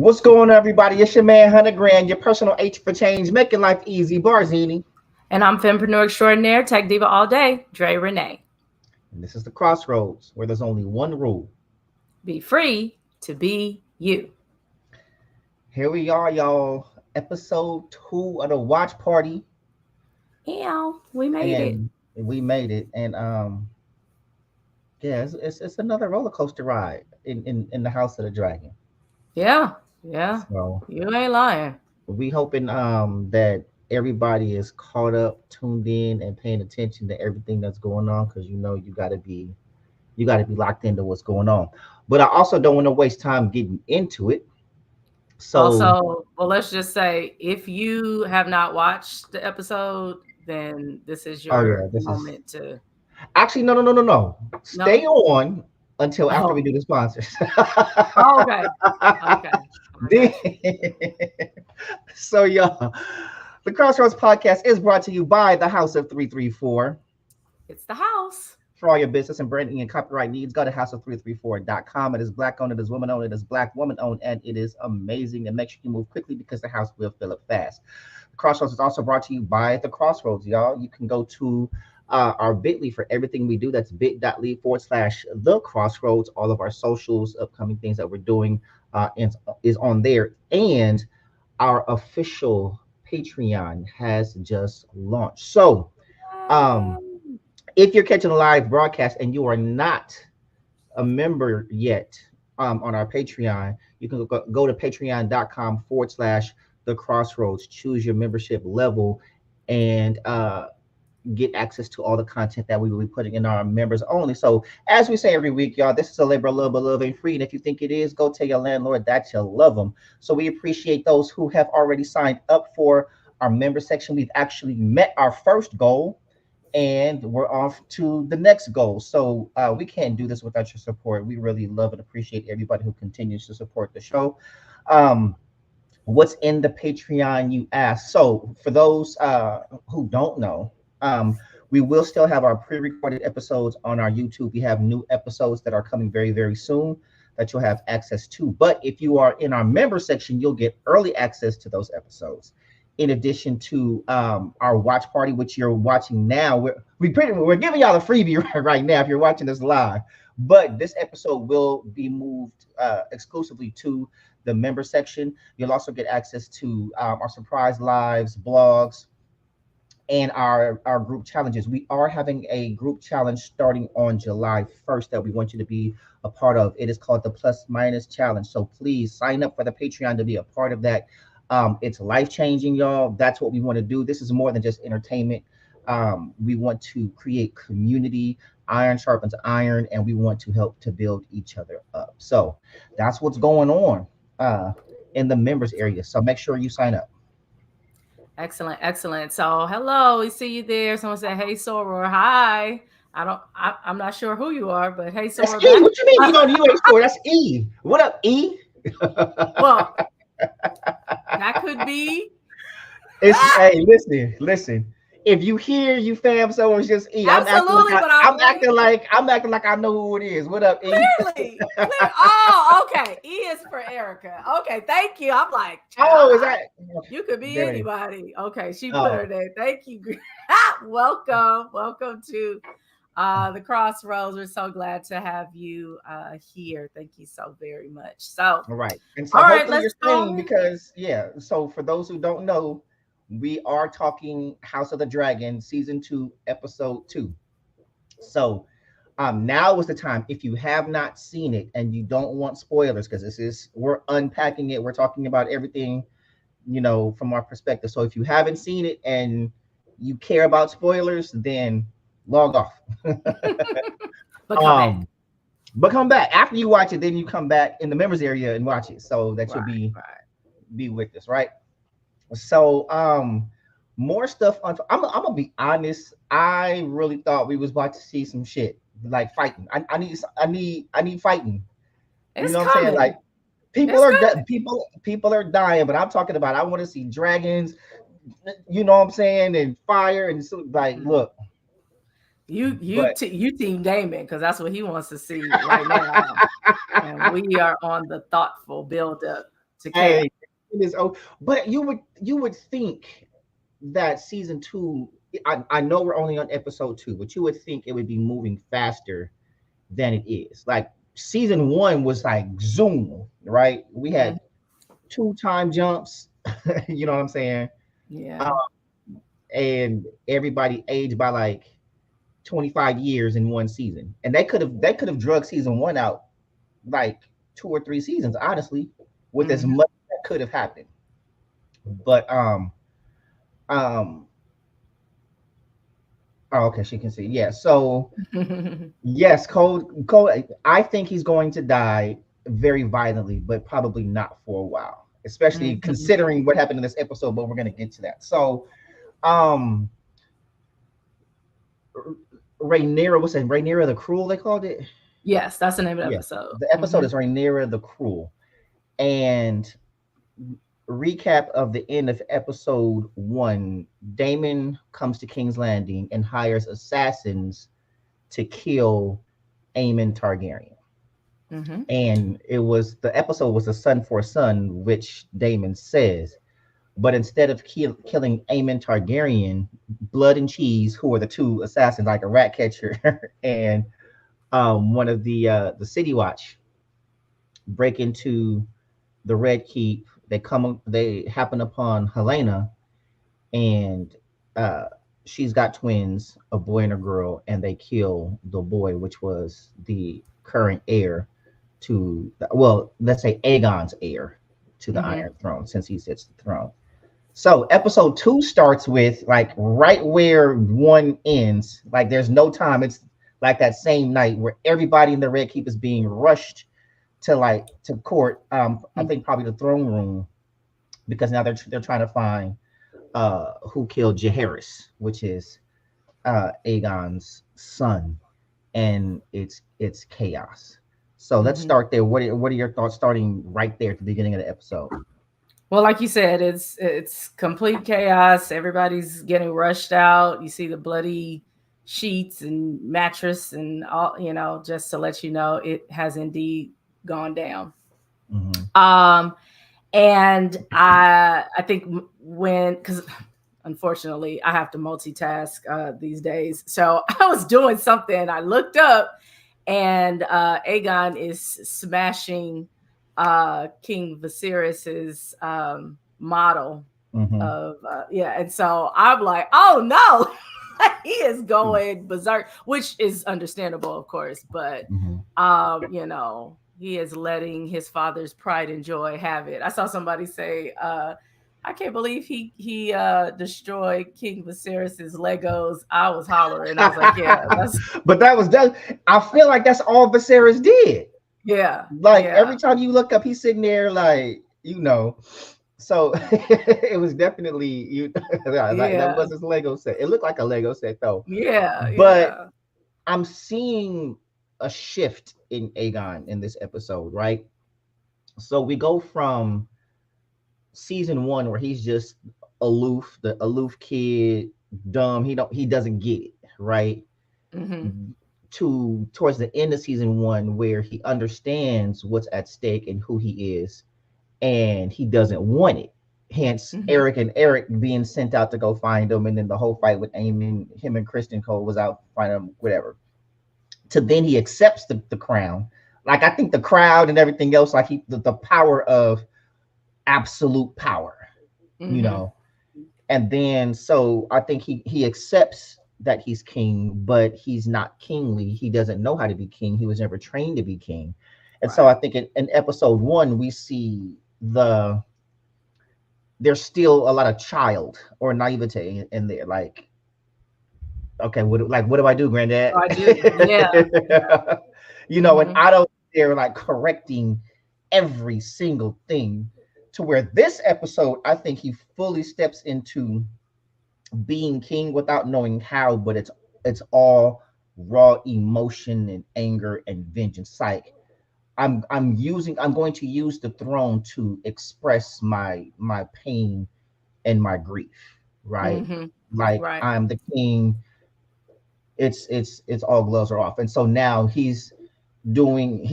What's going on, everybody? It's your man, Hunter Grand, your personal H for change, making life easy, Barzini. And I'm fempreneur extraordinaire, tech diva all day, Dre Renee. And this is the crossroads where there's only one rule. Be free to be you. Here we are, y'all. Episode 2 of the watch party. Yeah, we made it. And we made it. And yeah, it's another roller coaster ride in the House of the Dragon. Yeah. So You ain't lying. we hoping that everybody is caught up, tuned in, and paying attention to everything that's going on, because you gotta be locked into what's going on. But I also don't want to waste time getting into it. So Also, well, let's just say if you have not watched the episode, then this is oh your yeah, this is moment to actually no. Stay no. on until after we Oh, do the sponsors. okay. Okay. I Then- got you. so y'all, the Crossroads podcast is brought to you by the House of 334. It's the house. For all your business and branding and copyright needs, go to houseof334.com. It is black owned, it is woman owned, it is black woman owned, and it is amazing. And make sure you move quickly because the house will fill up fast. The Crossroads is also brought to you by the Crossroads, y'all. You can go to our bit.ly for everything we do. That's bit.ly/the Crossroads. All of our socials, upcoming things that we're doing is on there. And our official Patreon has just launched. So, um, if you're catching a live broadcast and you are not a member yet on our Patreon, you can go to patreon.com/the Crossroads, choose your membership level, and get access to all the content that we will be putting in our members only. So, as we say every week, y'all, this is a labor of love, but love ain't free. And if you think it is, go tell your landlord that you love them. So, we appreciate those who have already signed up for our member section. We've actually met our first goal, and we're off to the next goal. So we can't do this without your support. We really love and appreciate everybody who continues to support the show. Um, what's in the Patreon, you ask? So for those who don't know, we will still have our pre-recorded episodes on our YouTube. We have new episodes that are coming very, very soon that you'll have access to. But if you are in our member section, you'll get early access to those episodes. In addition to our watch party, which you're watching now, we're giving y'all a freebie right now if you're watching this live. But this episode will be moved exclusively to the member section. You'll also get access to our surprise lives, blogs, and our group challenges. We are having a group challenge starting on July 1st that we want you to be a part of. It is called the Plus Minus Challenge. So please sign up for the Patreon to be a part of that. It's life-changing, y'all. That's what we want to do. This is more than just entertainment. We want to create community. Iron sharpens iron, and we want to help to build each other up. So that's what's going on in the members area. So make sure you sign up. Excellent. So, hello, we see you there. Someone said, "Hey, Soror, hi." I'm not sure who you are, but hey, That's Soror, E. back. What you mean you know the UA store? That's E. What up, E? Well, that could be. It's hey, listen. If you hear you fam, someone's just E. Absolutely, but I'm I'm acting like I know who it is. What up, E? clearly. Oh, okay. E is for Erica. Okay, thank you. I'm like, Oh, is child, that? you could be There. anybody. Okay, she put Oh, her there. Thank you. Welcome to the Crossroads. We're so glad to have you here. Thank you so very much. So, all right. And so all right, hopefully let's you're go. staying because yeah. So for those who don't know, we are talking House of the Dragon season 2, episode 2. So now is the time. If you have not seen it and you don't want spoilers, because we're unpacking it, we're talking about everything, from our perspective. So if you haven't seen it and you care about spoilers, then log off. But come back. But come back after you watch it. Then you come back in the members area and watch it, so that you'll Right. be with us, right? So more stuff on. I'm gonna be honest. I really thought we was about to see some shit like fighting. I need fighting. You It's know what I'm saying? coming. Like people It's are coming. people are dying, but I'm talking about I want to see dragons. You know what I'm saying? And fire and so like look. But You team Daemon because that's what he wants to see right now, and we are on the thoughtful build up. to chaos. Hey, it is. Oh, but you would think that season two. I know we're only on episode two, but you would think it would be moving faster than it is. Like season one was like zoom, right? We Mhm. had two time jumps. You know what I'm saying? Yeah. And everybody aged by like 25 years in one season. And they could have drug season one out like 2 or 3 seasons, honestly, with as Mhm. much that could have happened. But um oh, okay, she can see. Yeah. So yes, Cole, I think he's going to die very violently, but probably not for a while. Especially Mhm. considering what happened in this episode, but we're gonna get to that. So um Rhaenyra, what's that? Rhaenyra the Cruel, they called it. Yes, that's the name of the Yeah. episode. The episode Hmm. is Rhaenyra the Cruel. And recap of the end of episode one, Daemon comes to King's Landing and hires assassins to kill Aemon Targaryen. Hmm. And the episode was a son for son, which Daemon says. But instead of killing Aemon Targaryen, Blood and Cheese, who are the two assassins, like a rat catcher and one of the City Watch, break into the Red Keep. They happen upon Helena, and uh, she's got twins, a boy and a girl, and they kill the boy, which was the current heir to, well, let's say Aegon's heir to the Hmm. Iron Throne, since he sits the throne. So episode two starts with like right where one ends. Like there's no time. It's like that same night where everybody in the Red Keep is being rushed to court. I think probably the throne room, because now they're trying to find who killed Jaehaerys, which is Aegon's son, and it's chaos. So let's Hmm. start there. What are your thoughts starting right there at the beginning of the episode? Well, like you said, it's complete chaos. Everybody's getting rushed out. You see the bloody sheets and mattress and all, just to let you know it has indeed gone down. Mm-hmm. Um and I think when, cuz unfortunately I have to multitask these days. So I was doing something, I looked up, and Aegon is smashing King Viserys's model Mm-hmm. of yeah, and so I'm like, oh no, he is going berserk, which is understandable, of course, but Mm-hmm. he is letting his father's pride and joy have it. I saw somebody say, I can't believe he destroyed King Viserys's Legos. I was hollering. I was like, yeah, that's But that. I feel like that's all Viserys did. yeah, Like yeah, every time you look up, he's sitting there like So it was definitely you. Like that yeah, was his Lego set. It looked like a Lego set though. yeah, But yeah. I'm seeing a shift in Aegon in this episode, right? So we go from season one where he's just aloof, the aloof kid, dumb. He doesn't get it, right? Hmm. To towards the end of season one where he understands what's at stake and who he is, and he doesn't want it. Hence Hmm. Eric being sent out to go find him, and then the whole fight with Aemon, him and Kristen Cole was out finding him, whatever. To then he accepts the crown. Like I think the crowd and everything else, like the power of absolute power, you Hmm. know. And then so I think he accepts that he's king, but he's not kingly. He doesn't know how to be king. He was never trained to be king. And so I Right. think in episode one we see there's still a lot of child or naivete in there. Like, okay, what do I do, So granddad? I do. Yeah. Yeah. And Hmm. Otto there like correcting every single thing, to where this episode, I think he fully steps into being king without knowing how, but it's all raw emotion and anger and vengeance. Like I'm going to use the throne to express my pain and my grief, right? Hmm. Like Right. I'm the king. It's all gloves are off. And so now he's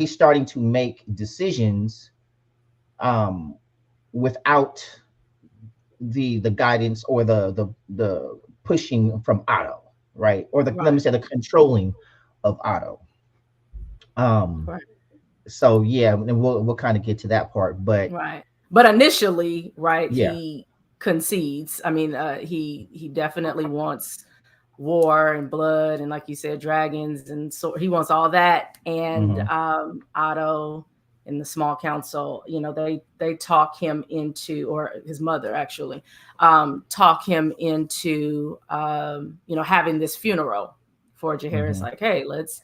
starting to make decisions, um without the guidance or the pushing from Otto, right? Or the, let me Right. say, the controlling of Otto. Um, Right. so yeah, and we'll kind of get to that part, but Right. But initially, right, yeah. he concedes. I mean, he definitely wants war and blood and, like you said, dragons, and so he wants all that. And Hmm. Otto and the small council, they talk him into, or his mother actually, talk him into, having this funeral for Jaehaerys. Hmm. Like, hey, let's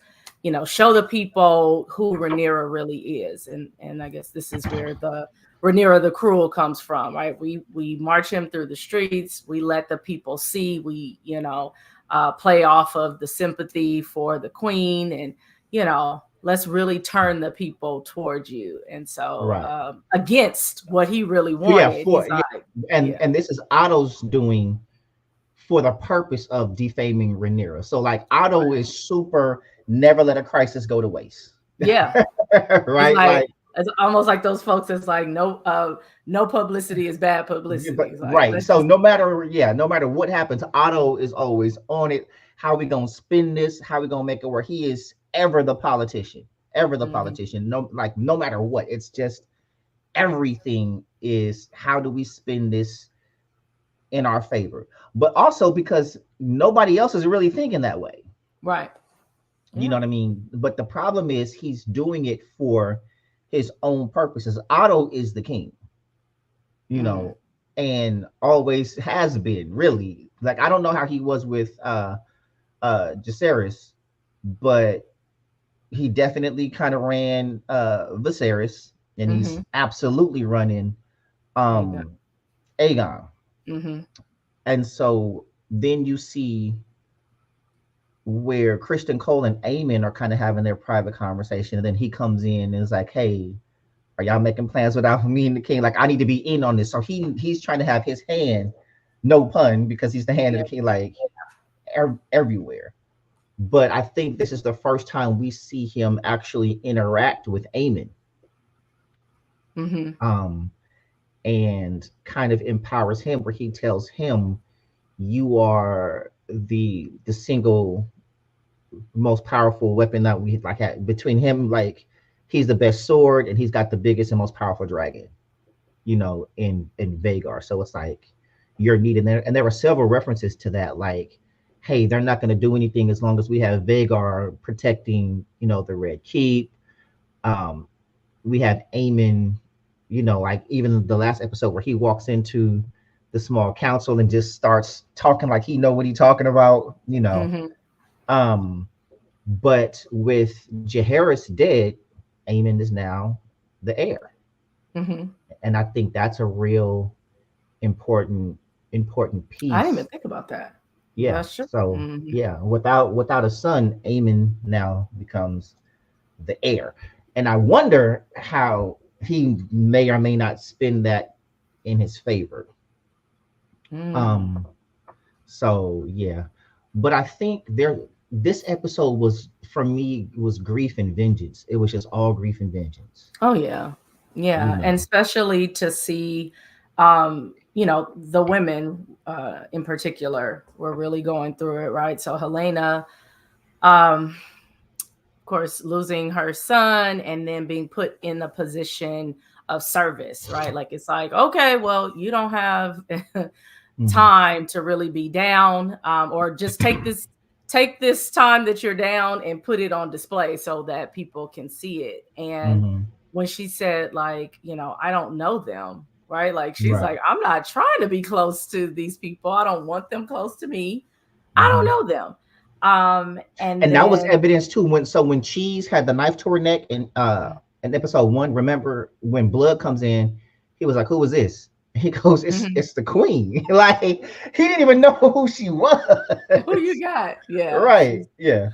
show the people who Rhaenyra really is. And I guess this is where the Rhaenyra the Cruel comes from, right? We march him through the streets. We let the people see. We play off of the sympathy for the queen, and let's really turn the people towards you. And so Right. against what he really Yeah, wanted, for he's yeah, like, yeah, and this is Otto's doing for the purpose of defaming Rhaenyra. So like Otto right, is super never let a crisis go to waste. yeah. It's Right? like Like it's almost like those folks. It's like no publicity is bad publicity. but It's like, right. let's So just no matter, yeah, no matter what happens, Otto is always on it. How we gonna spin this? How we gonna make it where he is ever the politician? Ever the hmm politician. No, like no matter what. It's just everything is how do we spin this in our favor, but also because nobody else is really thinking that way. right, You yeah, know what I mean? But the problem is he's doing it for his own purposes. Otto is the king, you mm-hmm. know, and always has been really. Like I don't know how he was with Jacaerys, but he definitely kind of ran Viserys, and he's Mm-hmm. absolutely running There you go. um Aegon. Mm-hmm. And so then you see where Christian Cole and Eamon are kind of having their private conversation, and then he comes in and is like, "Hey, are y'all making plans without me and the king? Like, I need to be in on this." So he's trying to have his hand, no pun, because he's the hand of Yeah. the king, like everywhere. But I think this is the first time we see him actually interact with Eamon, Mm-hmm. um, and kind of empowers him, where he tells him, "You are the single most powerful weapon that we like had between him. Like he's the best sword, and he's got the biggest and most powerful dragon, in Vagar. So it's like you're needed there, and there were several references to that. Like, hey, they're not going to do anything as long as we have Vagar protecting, the Red Keep. Um, we have Aemon, like even the last episode where he walks into the small council and just starts talking like he know what he's talking about. Mm-hmm. Um, but with Jaehaerys dead, Aemon is now the heir, Mm-hmm. and I think that's a real important I didn't even piece. think about that. Yeah, Yeah. that's true. So Mm-hmm. yeah, without a son, Aemon now becomes the heir, and I wonder how he may or may not spin that in his favor. Mm. Um. So yeah, but I think this episode was for me was grief and vengeance. It was just all grief and vengeance. Oh yeah. You Yeah. And know. especially to see the women in particular were really going through it, right? So Helena, of course, losing her son and then being put in a position of service, right? Like it's like, okay, well, you don't have Hmm. time to really be down, or just take this time that you're down and put it on display so that people can see it. And Hmm. when she said, like, I don't know them, right? Like she's Right. like, I'm not trying to be close to these people. I don't want them close to me. I don't Hmm. know them. And And that was then evidence too when Cheese had the knife to her neck in episode one. Remember when Blood comes in, he was like, "Who was this?" He goes, "It's mhm, it's the Queen." Like he didn't even know who she who you was. got? Yeah, Right. she's Yeah.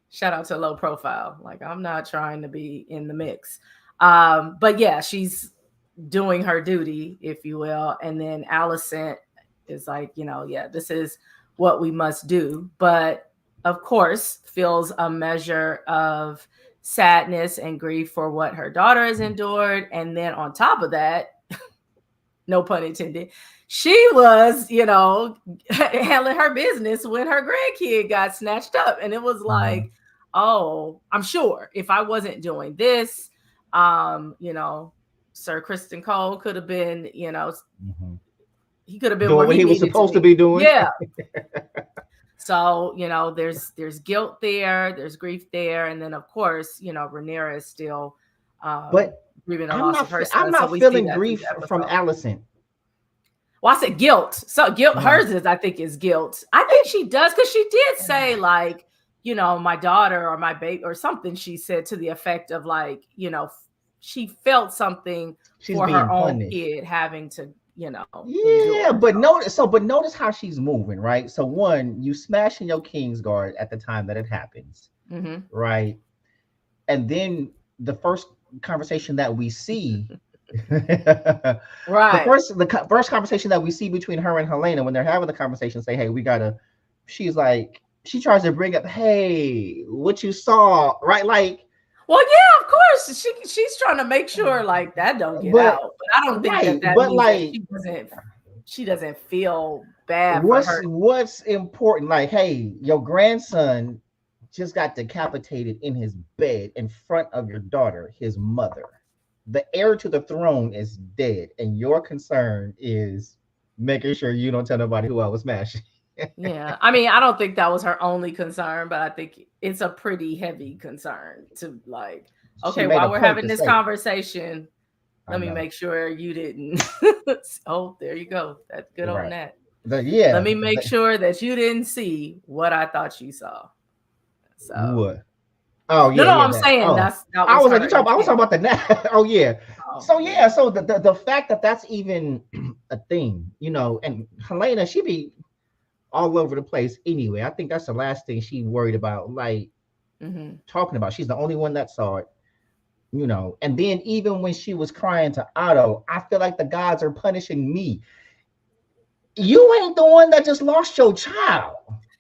shout out to low profile. Like I'm not trying to be in the mix. But yeah, she's doing her duty, if you will. And then Alicent is like, yeah, this is what we must do. But of course, feels a measure of sadness and grief for what her daughter has endured. And then on top of that, no pun intended. She was, handling her business when her grandkid got snatched up. And it was Mhm. like, oh, I'm sure if I wasn't doing this, you know, Sir Kristen Cole could have been, Mhm. he could have been Doing where what he he was needed to supposed to be. be doing. Yeah. So, there's guilt there, there's grief there, and then of course, Rhaenyra is still But grieving the I'm loss not of her I'm son. So not we see feeling that through the grief from episode. Allison. Well, I said guilt. So guilt, Uh-huh. hers is, I think, is guilt. I think she does because she did say like, my daughter or my baby or something. She said to the effect of like, she felt something She's for her being own punished. kid having to, Yeah, endure. but notice how she's moving, right? So one, you smashing your King's Guard at the time that it happens, Hmm. right? And then the first conversation that we see, the Right. first conversation that we see between her and Helena when they're having the conversation, say, "Hey, we gotta." She's like, she tries to bring up, "Hey, what you saw?" Right? Like, Well, yeah, of course. She's trying to make sure like that don't get but out. But I don't think right, that but means that like, she doesn't feel bad for what's her. what's important? Like, hey, your grandson just got decapitated in his bed in front of your daughter, his mother. The heir to the throne is dead, and your concern is making sure you don't tell nobody who I was smashing. Yeah. I mean, I don't think that was her only concern, but I think it's a pretty heavy concern to like, She okay, made a while we're point having to this say, conversation, I let me know, make sure you didn't. Oh, there you go. That's good on right? that. Let Yeah, me make sure that you didn't see what I thought you saw. So, what? Oh no, yeah, no, yeah. I'm That. saying Oh, that I was was like, you her talking. I was intent. talking about the net. Oh yeah. Oh, So yeah. yeah. So the fact that that's even a thing, and Helena, she be all over the place anyway. I think that's the last thing she worried about, like Hmm. talking about. She's the only one that saw it, And then even when she was crying to Otto, I feel like the gods are punishing me. You ain't the one that just lost your child.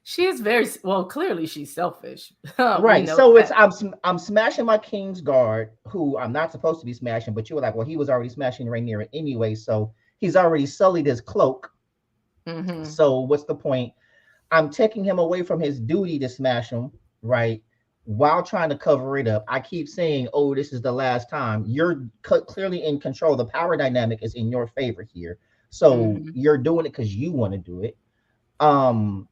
She is very well. Clearly, she's selfish. We Right. know So it's that. I'm smashing my King's Guard, who I'm not supposed to be smashing, but you were like, well, he was already smashing Rhaenyra anyway, so he's already sullied his cloak. Hmm. So what's the point? I'm taking him away from his duty to smash him, right? While trying to cover it up. I keep saying, oh, this is the last time. You're clearly in control. The power dynamic is in your favor here. So Hmm. you're doing it because you want to do it. Um,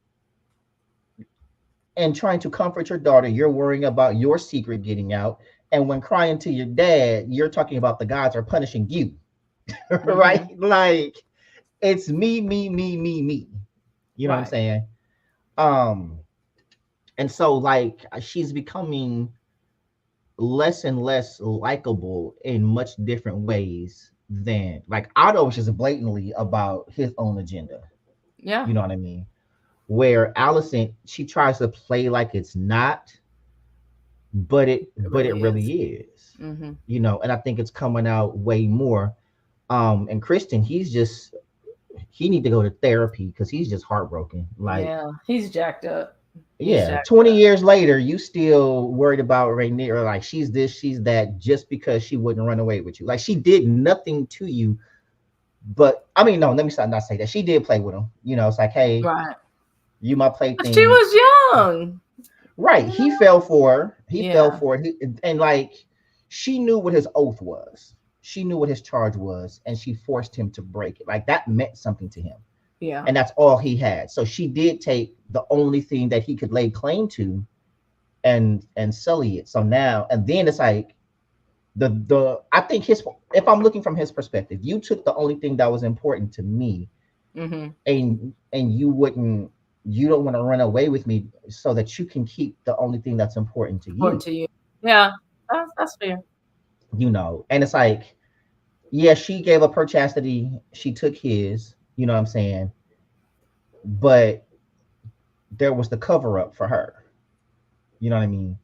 and trying to comfort your daughter, you're worrying about your secret getting out. And when crying to your dad, you're talking about the gods are punishing you, right? Hmm. Like it's me, me, me, me, me. You know what I'm Right. saying? Um, and so like she's becoming less and less likable in much different ways than like Otto was just blatantly about his own agenda. Yeah. You know what I mean? Where Allison, she tries to play like it's not, It but it really really is. is. Hmm. And I think it's coming out way more. And Kristen, he need to go to therapy because he's just heartbroken. Like, Yeah. He's jacked up. He's yeah, jacked 20 up. years later, you still worried about Rhaenyra, like she's this, she's that, just because she wouldn't run away with you. Like she did nothing to you, but I mean, no, let me not say that. She did play with him. It's like, hey, Right. you my But she plaything. was young. Right. You He know? fell for her. He fell Yeah. for it. And like she knew what his oath was. She knew what his charge was, and she forced him to break it. Like that meant something to him. Yeah. And that's all he had. So she did take the only thing that he could lay claim to and sully it. So now and then it's like the I think his if I'm looking from his perspective, you took the only thing that was important to me, Hmm. and you don't want to run away with me so that you can keep the only thing that's important to Important you. to you. Yeah. That's fair. And it's like, yeah, she gave up her chastity, she took his, you know what I'm saying, but there was the cover up for her, you know what I mean,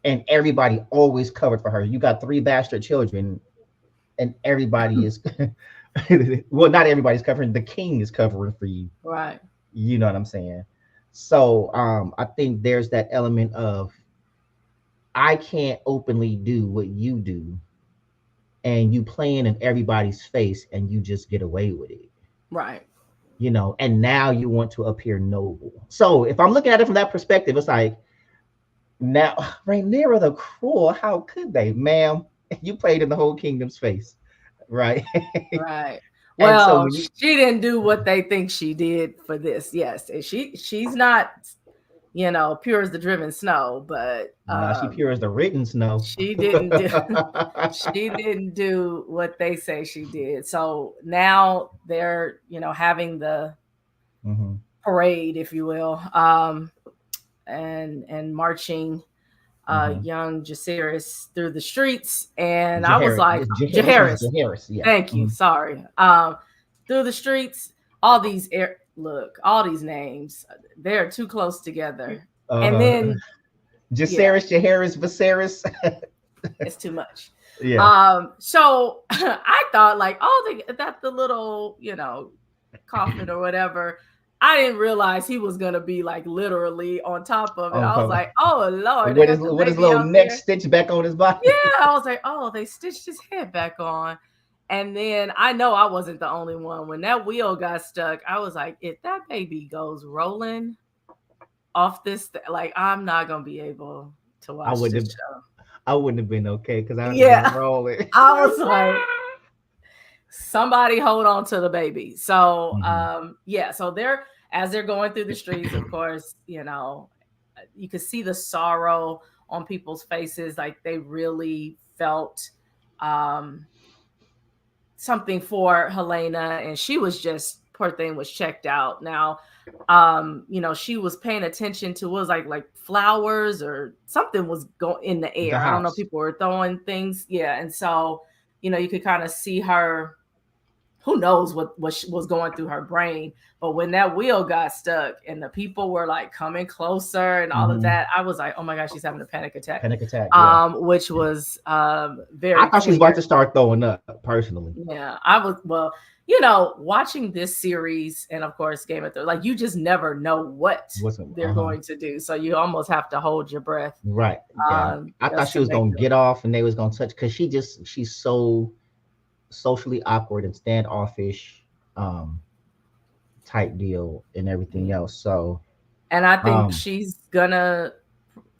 and everybody always covered for her. You got three bastard children, and everybody is well, not everybody's covering, the king is covering for you, Right. you know what I'm saying. So I think there's that element of I can't openly do what you do and you playing in everybody's face and you just get away with it, Right. and now you want to appear noble. So if I'm looking at it from that perspective, it's like, now Rhaenyra the Cruel, how could they, ma'am? You played in the whole kingdom's face, right? Right. And so Well, when you, she didn't do what they think she did for this. Yes, and she's not, pure as the driven snow, but nah, she pure as the written snow. she didn't do she didn't do what they say she did. So now they're, having the Hmm. parade, if you will, and marching Hmm. young Jaceres through the streets. And I was Jaharis, like, which one's Jaharis, Jaharis? Yeah. thank you, Hmm. sorry. Through the streets, look, all these names, they're too close together. And Uh-huh. then, yeah, Jaceres, Jaharis, Viserys. it's too much. Yeah. So I thought like, oh, that the little, coffin or whatever. I didn't realize he was gonna be like literally on top of it. I was Okay. like, oh Lord, they With his got the with his baby little out neck there. stitched back on his body. Yeah, I was like, oh, they stitched his head back on. And then I know I wasn't the only one. When that wheel got stuck, I was like, if that baby goes rolling off this, like, I'm not gonna be able to I watch wouldn't this have show. I wouldn't have been okay because I would have been Yeah, rolling. I was like, somebody hold on to the baby. So, Hmm. yeah, so as they're going through the streets, of course, you could see the sorrow on people's faces, like they really felt um something for Helena, and she was just, poor thing, was checked out. Now, she was paying attention to what was like flowers or something was going in the The air. I don't know, house. people were throwing things, yeah, and so you could kind of see her. Who knows what was going through her brain? But when that wheel got stuck and the people were like coming closer and all of Hmm. that, I was like, oh my gosh, she's having a panic attack, Panic attack. Yeah. which was I very thought she was about clear. to start throwing up personally. Yeah, I was, well, watching this series and of course Game of Thrones, like you just never know what Wasn't they're going to do, so you almost have to hold your breath, right. Yeah. I thought just she to was make gonna sure. get off and they was gonna touch because she's so socially awkward and standoffish, um, type deal and everything Yeah. else. So And I think um she's gonna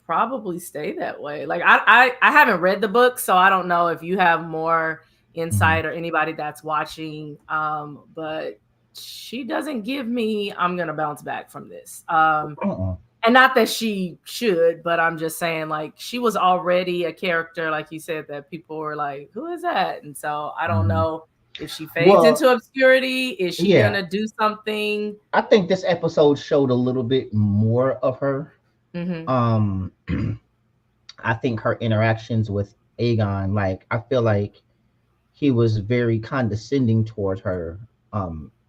probably stay that way. Like I haven't read the book, so I don't know if you have more mhm. insight or anybody that's watching. But she doesn't give me I'm gonna bounce back from this. Uh-uh. And not that she should, but I'm just saying, like, she was already a character, like you said, that people were like, who is that? And so I don't Mhm. know if she fades Well, into obscurity. Is she yeah, gonna do something? I think this episode showed a little bit more of her. Mm-hmm. Um, I think her interactions with Aegon, like I feel like he was very condescending towards her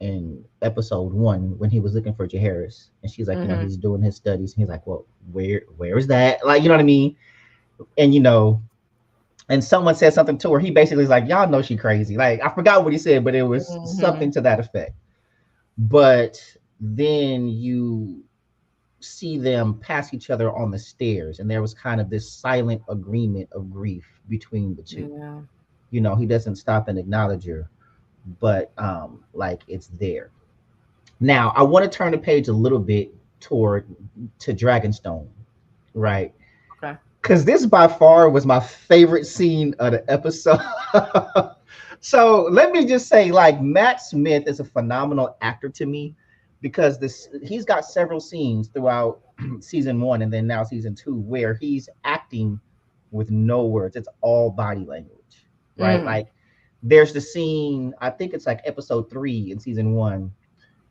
in episode 1 when he was looking for Jaehaerys and she's like, Mm-hmm. he's doing his studies and he's like, well, where is that, like, you know what I mean? And and someone said something to her, he basically is like, y'all know she crazy, like I forgot what he said, but it was Mm-hmm. something to that effect. But then you see them pass each other on the stairs and there was kind of this silent agreement of grief between the two. Yeah. He doesn't stop and acknowledge her, but like it's there. Now I want to turn the page a little bit toward to Dragonstone, right? Okay. Because this by far was my favorite scene of the episode. So let me just say, like, Matt Smith is a phenomenal actor to me because this he's got several scenes throughout season 1 and then now season 2 where he's acting with no words. It's all body language, right? Mm. Like there's the scene, I think it's like episode 3 in season 1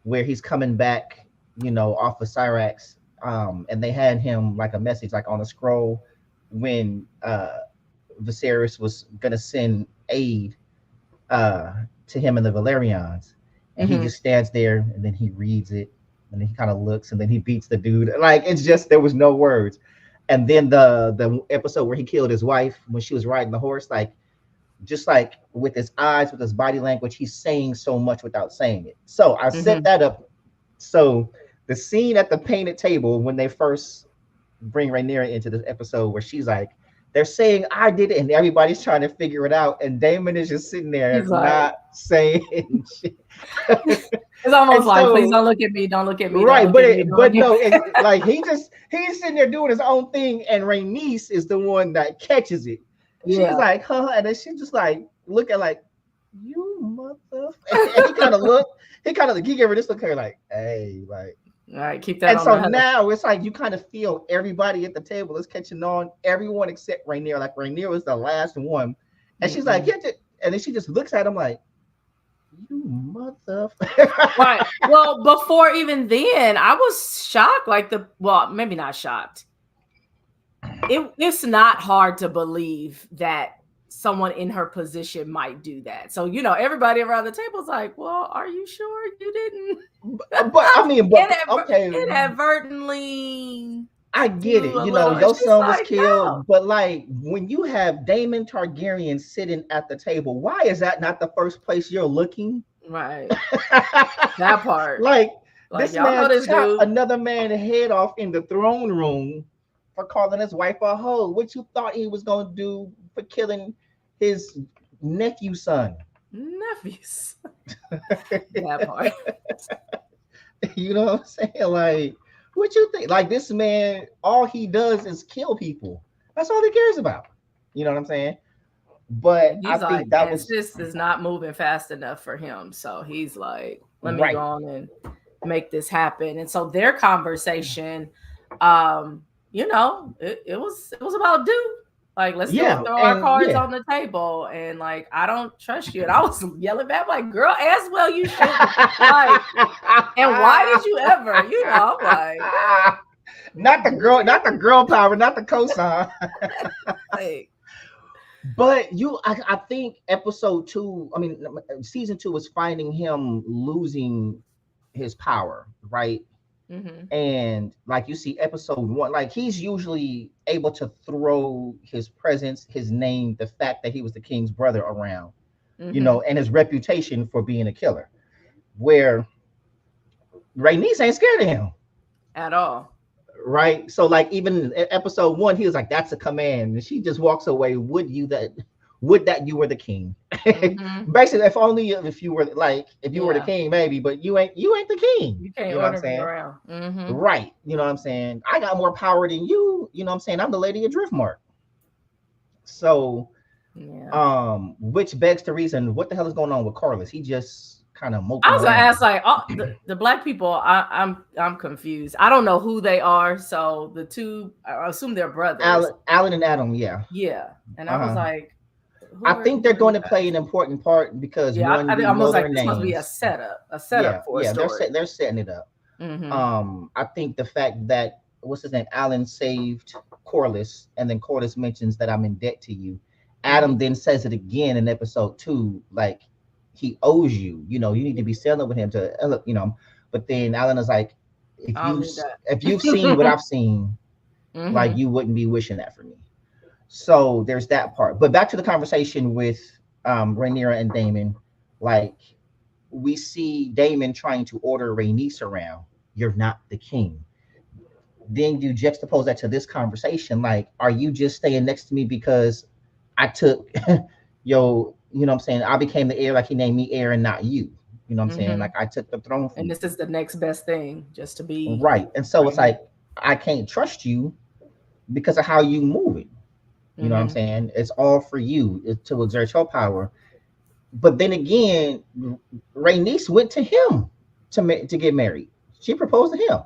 where he's coming back, off of Cyrax, and they had him like a message like on a scroll when Viserys was gonna send aid to him and the Valerians, and he Mm-hmm. just stands there and then he reads it and then he kind of looks and then he beats the dude. Like it's just there was no words. And then the episode where he killed his wife when she was riding the horse, like just like with his eyes, with his body language, he's saying so much without saying it. So I set Mm-hmm. that up. So the scene at the painted table when they first bring Rhaenyra into this episode where she's like, They're saying I did it, and everybody's trying to figure it out. And Damon is just sitting there He's like, not saying shit. it's almost And like, please so, don't look at me, don't look at me, don't right, look at me, don't but look at no, me. like he's sitting there doing his own thing, and Rhaenys is the one that catches it. She's Yeah. like, huh, and then she just like look at like you mother, and he kind of looked, he gave her this look at her like, hey, like. All right, keep that And on the so hush. now it's like you kind of feel everybody at the table is catching on, everyone except Rhaenyra. Like Rhaenyra was the last one, and she's like, Mm-mm. yeah, and then she just looks at him like, you mother. Right. Well, before even then, I was shocked. Like well, maybe not shocked. It's not hard to believe that someone in her position might do that. So, everybody around the table is like, well, are you sure you didn't But I mean, but okay, inadvertently I get do it. a You know, little? And your she's son was like, no. killed, but like when you have Daemon Targaryen sitting at the table, why is that not the first place you're looking? Right. That part. Like Like, this y'all know man this chopped dude. another man head off in the throne room for calling his wife a hoe. What you thought he was gonna do for killing his nephew's son? Nephews. That part. You know what I'm saying? Like, what you think? Like this man, all he does is kill people. That's all he cares about. You know what I'm saying? But And I he's like, think that and was sis is not moving fast enough for him. So he's like, let me go right. on and make this happen. And so their conversation, um, it was about dude. Like, let's Yeah, throw our and cards yeah. on the table. And like, I don't trust you. And I was yelling back, like, girl, as well you shouldn't. Like, and why did you ever? I'm like, Not the girl power, not the cosign. like, But I think episode two, I mean, season two was finding him losing his power, right? mm-hmm, And like you see, episode one, like he's usually able to throw his presence, his name, the fact that he was the king's brother around, mm-hmm, and his reputation for being a killer. Where Rhaenys ain't scared of him, at all. right? So like even in episode one, he was like, "That's a command," and she just walks away. Would that you were the king? Mm-hmm. Basically, if you were like if you were the Yeah. king, maybe, but you ain't the king. You can't You know what I'm order me saying? around. Mm-hmm. Right. You know what I'm saying? I got more power than you. You know what I'm saying? I'm the lady of Driftmark. So, Yeah. which begs the reason, what the hell is going on with Carlos? He just kind of I moping was gonna around. ask, like, the black people. I'm confused. I don't know who they are. So the two, I assume they're brothers. Alan and Adam, yeah. Yeah, and I was Uh-huh. like, I think who they're are you going to play guys? an important part because Yeah, one, I we think I know was their like, this must be a names. setup, Yeah, for a yeah, story. they're setting it up. Mm-hmm. I think the fact that what's his name, Alan saved Corliss, and then Corliss mentions that I'm in debt to you. Mm-hmm. Adam then says it again in episode two, like he owes you. You need to be selling with him to. But then Alan is like, if I don't you need if you've seen what that. I've seen, like Mm-hmm. you wouldn't be wishing that for me. So there's that part. But back to the conversation with Rhaenyra and Daemon, like we see Daemon trying to order Rhaenys around. You're not the king. Then you juxtapose that to this conversation. Like, are you just staying next to me because I took you know what I'm saying? I became the heir, like he named me heir and not you. You know what I'm saying? Mm-hmm. Like I took the throne from And you. this is the next best thing, just to be Right. And so right it's here. like I can't trust you because of how you move it. You know what I'm Mm-hmm. saying? It's all for you to exert your power. But then again, Rhaenys went to him to get married. She proposed to him.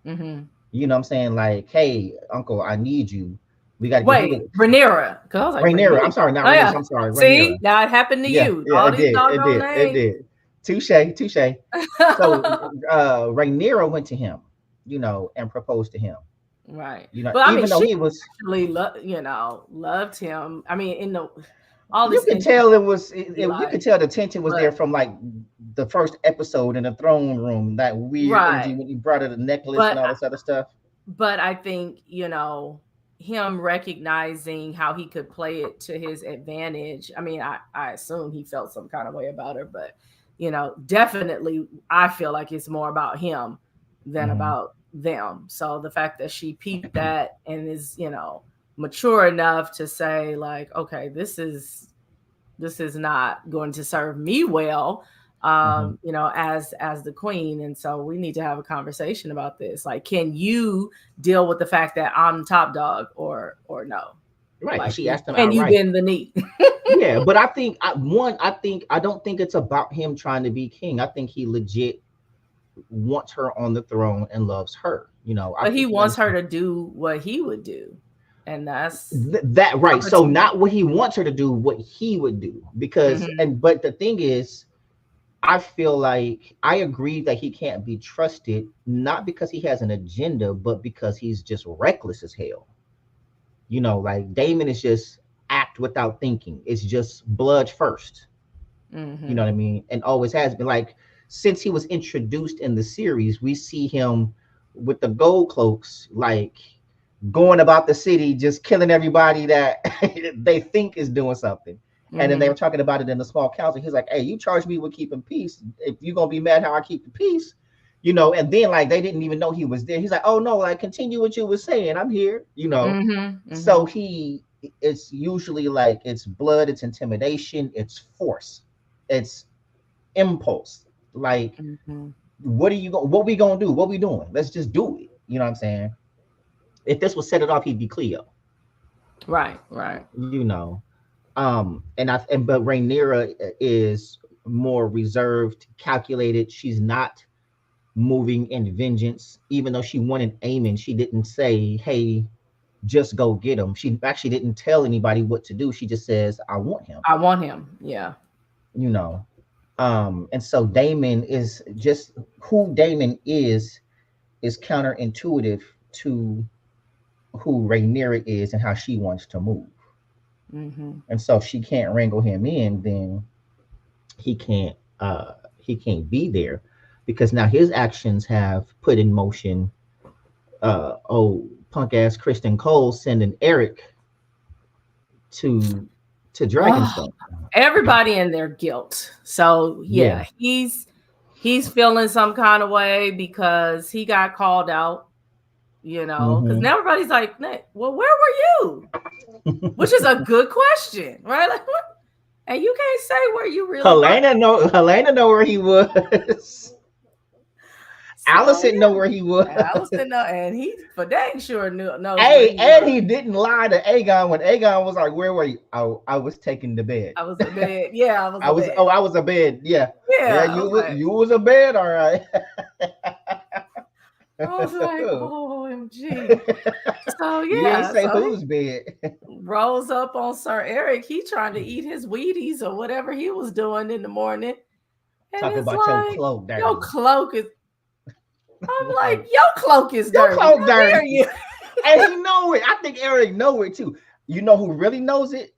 Mm-hmm. You know what I'm saying? Like, hey, uncle, I need you. We got to get he was Wait, Rhaenyra, because I was like, Rhaenyra. I'm Rhaenyra. sorry, not Oh Rhaenys. yeah. I'm sorry, See, Rhaenyra. now it happened to Yeah, you. yeah, All it these did, it doggone did, it names. did. Touche, touche. So, Rhaenyra went to him, and proposed to him. Right. But I mean, Even though she he was, actually loved him. I mean, in the all you this could intrigue, tell it was, you like, could tell the tension was there but from like the first episode in the throne room. That weird energy right. when he brought her the necklace and But all this other stuff. I think, him recognizing how he could play it to his advantage. I mean, I assume he felt some kind of way about her, but definitely I feel like it's more about him than Hmm. about them. So the fact that she peeped that and is, mature enough to say like, okay, this is not going to serve me well, Hmm. you know, as the queen. And so we need to have a conversation about this. Like, can you deal with the fact that I'm top dog, or no? Right, and Like, she asked him can you outright. bend the knee? Yeah, but I think I don't think it's about him trying to be king. I think he legit wants her on the throne and loves her. I But he think you wants her understand to do what he would do, and that's that, right? So puppeteer. not what he wants her to do, what he would do. Because Hmm. and but the thing is, I feel like I agree that he can't be trusted, not because he has an agenda, but because he's just reckless as hell. Like Damon is just act without thinking. It's just blood first. You know Hmm. what I mean? And always has been. Like since he was introduced in the series, we see him with the gold cloaks, like going about the city, just killing everybody that they think is doing something. And then they Hmm. were talking about it in the small council. He's like, "Hey, you charge me with keeping peace. If you're gonna be mad how I keep the peace, And then like they didn't even know he was there. He's like, "Oh no, like continue what you were saying. I'm here." Hmm. So Hmm. it's usually like it's blood, it's intimidation, it's force, it's impulse. Like, Hmm. what we gonna do? What we doing? Let's just do it. You know what I'm saying? If this was set it off, he'd be Cleo. Right, right. But Rhaenyra is more reserved, calculated. She's not moving in vengeance. Even though she wanted Aemon, she didn't say, "Hey, just go get him." She actually didn't tell anybody what to do. She just says, "I want him." I want him. Yeah. You know. And so Damon is just who Damon is counterintuitive to who Rhaenyra is and how she wants to move. Hmm. And so if she can't wrangle him in, then he can't uh he can't be there because now his actions have put in motion punk ass Kristen Cole sending Eric to Dragonstone. Everybody in their guilt. So Yeah. yeah, he's feeling some kind of way because he got called out, you know, because Hmm. now everybody's like, well, where were you? Which is a good question, right? Like, what? And you can't say where you really were. Helena know where he was. So Allison know yeah, where he was. and Allison know, and he for dang sure knows where Hey, he and he was. didn't lie to Aegon when Aegon was like, "Where were you?" I was taking the bed. I was a bed. Yeah, I was I a was. bed. Oh, I was a bed. Yeah, yeah. Yeah, I was like, You was a bed. All right. OMG. So You ain't yeah, say so he whose bed. rolls up on Sir Eric. He trying to eat his Wheaties or whatever he was doing in the morning. And Talk it's about your like, cloak your dirty. cloak is, I'm like, Like your cloak is your dirty. cloak How dare dirty, you? and he know it. I think Eric know it too. You know who really knows it?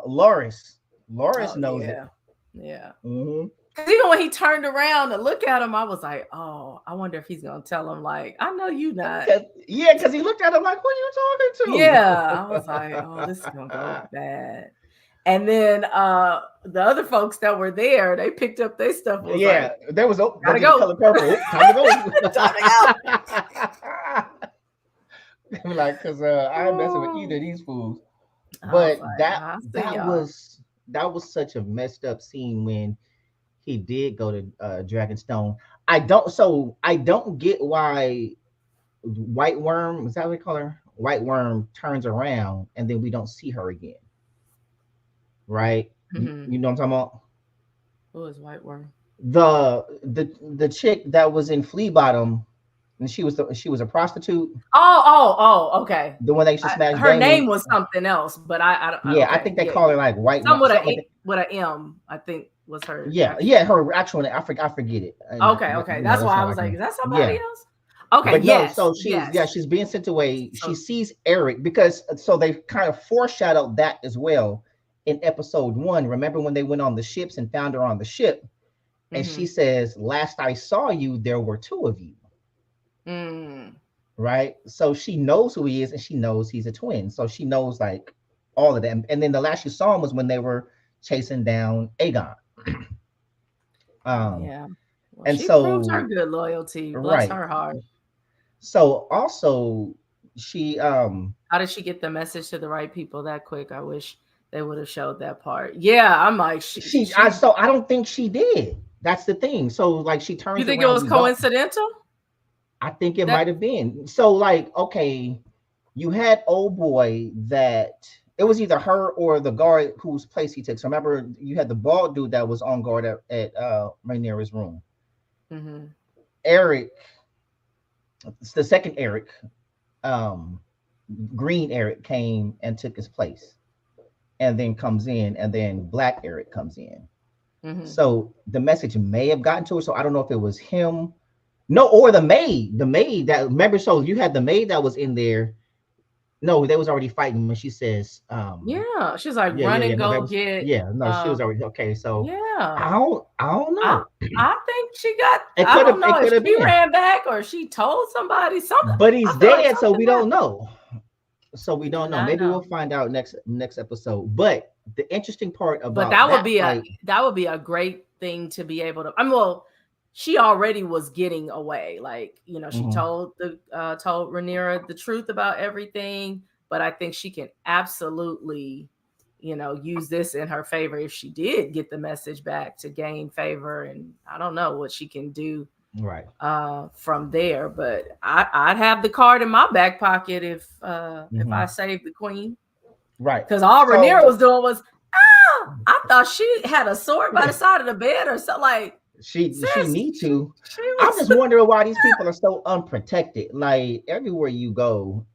Loris. Loris Oh, knows it. yeah. Yeah. Hmm. Because even when he turned around to look at him, I was like, oh, I wonder if he's going to tell him, like, I know you not. Cause he looked at him like, "What are you talking Yeah. I was like, to?" oh, this is going to go bad. And then the other folks that were there, they picked up their stuff and was Yeah, like, there was go gotta get the go. color purple. Time to go. Time to go. Like, cause I ain't messing with either Oh, of these fools. I was But like, that I see that y'all. was that was such a messed up scene when he did go to Dragonstone. I don't get why White Worm, is that what they call her? White Worm turns around and then we don't see her again, right? Mm-hmm. You know what I'm talking about? Who is White Worm? The chick that was in Flea Bottom, and she was a prostitute, Okay. the one that used to smash Her Damon. name was something else, but Yeah, I okay, think they yeah, call her yeah. like White Some Worm, something like that. with a M, I think was her Yeah, actual yeah, name. her actual name. I forget it. And Okay, okay. That's that's why I how I was like, can. is that somebody Yeah, else? Okay, but no. yes, So yes. she's being sent away. She So, sees Eric because so they kind of foreshadowed that as well in episode one. Remember when they went on the ships and found her on the ship, and she mm-hmm. says, "Last I saw you, there were two of you." Mm, Right? So she knows who he is, and she knows he's a twin. So she knows like all of them. And then the last you saw him was when they were chasing down Aegon. Um, yeah. Well, and she proved her so good loyalty. Bless right. her heart. So also She How did she get the message to the right people that quick? I wish they would have showed that part. Yeah, I'm like, I don't think she did. That's the thing. So like she you turns think it around, was we don't. coincidental? I think it That might have been. So like, okay, you had old boy that it was either her or the guard whose place he took. So remember, you had the bald dude that was on guard at Rhaenyra's room. hmm Eric, it's the second Eric, um, Green Eric came and took his place, and then comes in, and then Black Eric comes in. hmm So the message may have gotten to her. So I don't know if it was him, no, or the maid. The maid that remember. So you had the maid that was in there. No, they was already fighting when she says, Yeah, she's like, yeah, yeah, run yeah. and No, that go was get. yeah. No, she was Uh, already okay. So yeah, I don't I know. I think she got. It I could have don't know it if could have she been, ran back or she told somebody something. but I he's feel like dead, so something we don't happened. know. So we We do don't know. not Maybe we'll know. find out next episode. But the interesting part But about that fight, that would be a great thing to be able to. I mean, well, she already was getting away. Like, she mhm, told Rhaenyra the truth about everything. But I think she can absolutely, use this in her favor if she did get the message back to gain favor. And I don't know what she can do right, from there. But I'd have the card in my back pocket if I mhm, saved the queen. right. Because all Rhaenyra So was doing was, I thought she had a sword by the side of the bed or something. Like, she sis, need to. she I'm was. just wondering why these people are so unprotected. Like everywhere you go,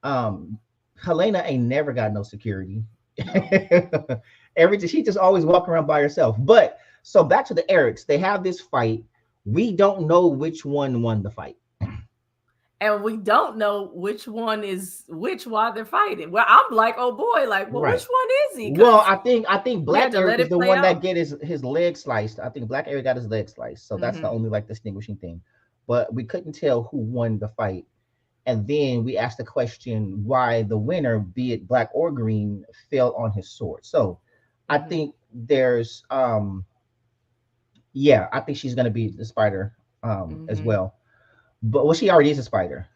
Helena ain't never got no security. Everything she just always walk around by herself. But so back to the Erics, they have this fight. We don't know which one won the fight. And we don't know which one is which while they're fighting. Well, I'm like, oh boy, like, well, which Right. one is he? Well, Because I think we had Black to Eric let is it the play one out. that get his leg sliced. I think Black Eric got his leg sliced. So that's the hmm only like distinguishing thing. But we couldn't tell who won the fight. And then we asked the question why the winner, be it black or green, fell on his sword. So I hmm think there's yeah, I think she's gonna be the spider as hmm well. But well, she already is a spider.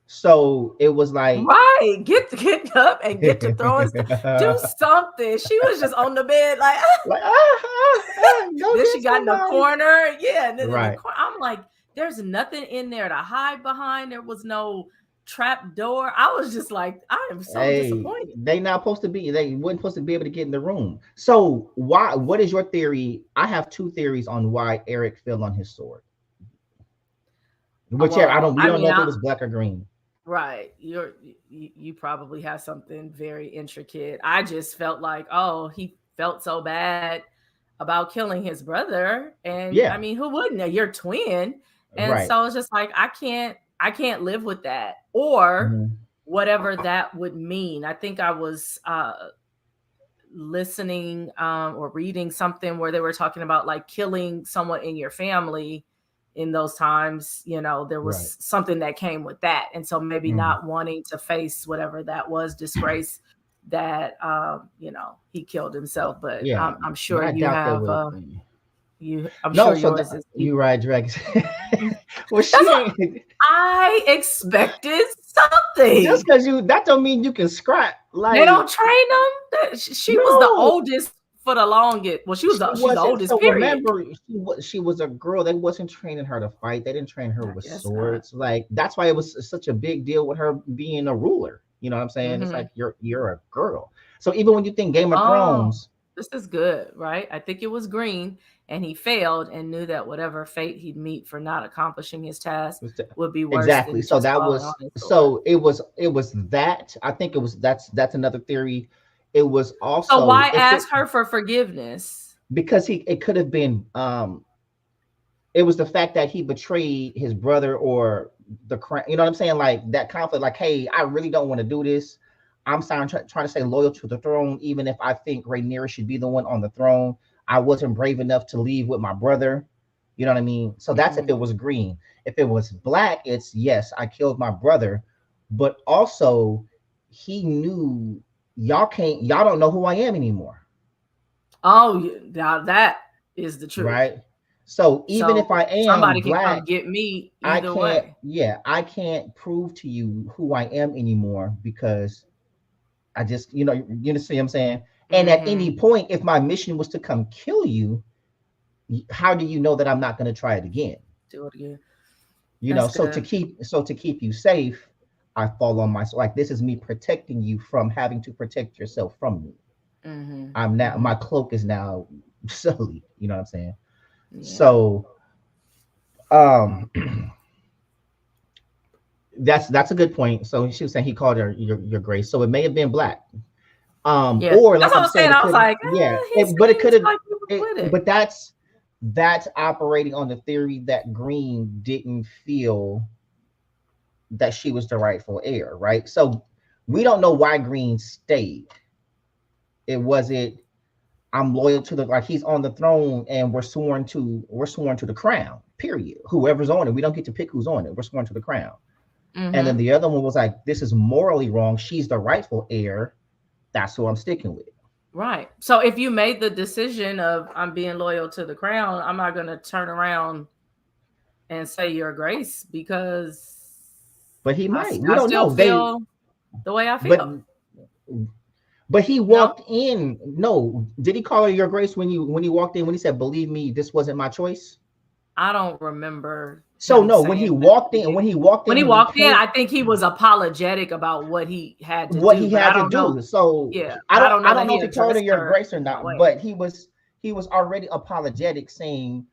So it was like Right. Get up and get to throwing stuff. Do something. She was just on the bed, like, like go then get she got in the somebody. corner. Yeah. And then in the Right. corner, I'm like, there's nothing in there to hide behind. There was no trap door. I was just like, I am so Hey, disappointed. they not supposed to be. They wasn't supposed to be able to get in the room. So why? What is your theory? I have two theories on why Eric fell on his sword. Whichever I Well, don't. We I don't know mean, if it was black or green. right. You probably have something very intricate. I just felt like, oh, he felt so bad about killing his brother. And I Yeah. mean, who wouldn't? You're twin. And Right. so it's just like I can't live with that. Or Mhm. whatever that would mean. I think I was listening or reading something where they were talking about like killing someone in your family in those times. There Right. was something that came with that, and so maybe Mhm. not wanting to face whatever that was, disgrace that he killed himself. But Yeah. I'm But sure I you doubt they have would. I'm No. sure So yours is you even. right, Drax. Well, That's she what ain't. I expected Just something. because you that don't mean you can scrap. They Like don't train them. She was the no. oldest for the longest. Well, She she's the wasn't. oldest. So Period. remember, she was a girl. They wasn't training her to fight. They didn't train her I with guess not. swords. Like that's why it was such a big deal with her being a ruler. You know what I'm saying? It's hmm like you're a girl. So even when you think Game of Oh, Thrones, this is good, right? I think it was Green, and he failed and knew that whatever fate he'd meet for not accomplishing his task would be worse exactly. than So just that falling on was his sword. it was that. I think it was that's another theory. It was So also why if it ask her for forgiveness? because he it could have been it was the fact that he betrayed his brother or the crown. You know what I'm saying? Like that conflict. Like, hey, I really don't want to do this. I'm trying to stay loyal to the throne, even if I think Rhaenyra should be the one on the throne. I wasn't brave enough to leave with my brother. You know what I mean? So that's if it hmm was green. If it was black, it's yes, I killed my brother, but also he knew y'all don't know who I am anymore, Oh, now that is the truth. right? So even if So I am somebody can black, come get me I either can't, way. yeah, I can't prove to you who I am anymore because I just, you see what I'm saying? And at any Hmm. point, if my mission was to come kill you, how do you know that I'm not going to try it again? Do it again. You know, That's so to good. keep so to keep you safe, I fall on my, like, this is me protecting you from having to protect yourself from me. Hmm. I'm now, Hmm. my cloak is now sullied, you know what I'm saying? Yeah. So um that's a good point. So she was saying he called her your grace. So it may have been black. Yeah. Or That's like what I'm I'm saying. saying, it I was could, like, yeah, he but it could seems have like he was with it. but that's operating on the theory that Green didn't feel that she was the rightful heir, right? So we don't know why Green stayed. It was it I'm loyal to the, like, he's on the throne and we're sworn to the crown. Period. Whoever's on it, we don't get to pick who's on it. We're sworn to the crown. And then Hmm. the other one was like, this is morally wrong. She's the rightful heir. That's who I'm sticking with. Right. So if you made the decision of I'm being loyal to the crown, I'm not going to turn around and say your grace because But he might. We I don't still know. feel the way I But feel. but he No, walked in. No, did he call her your grace when he walked in, when he said, "Believe me, this wasn't my choice"? I don't remember So him no, when he saying that. walked in, When he and he walked in, came, I think he was apologetic about what he had to what do, he but I had to don't know. do. So Yeah, I but I don't don't I know don't that know he if he told her addressed your her grace or in that not, way. but he was already apologetic, saying,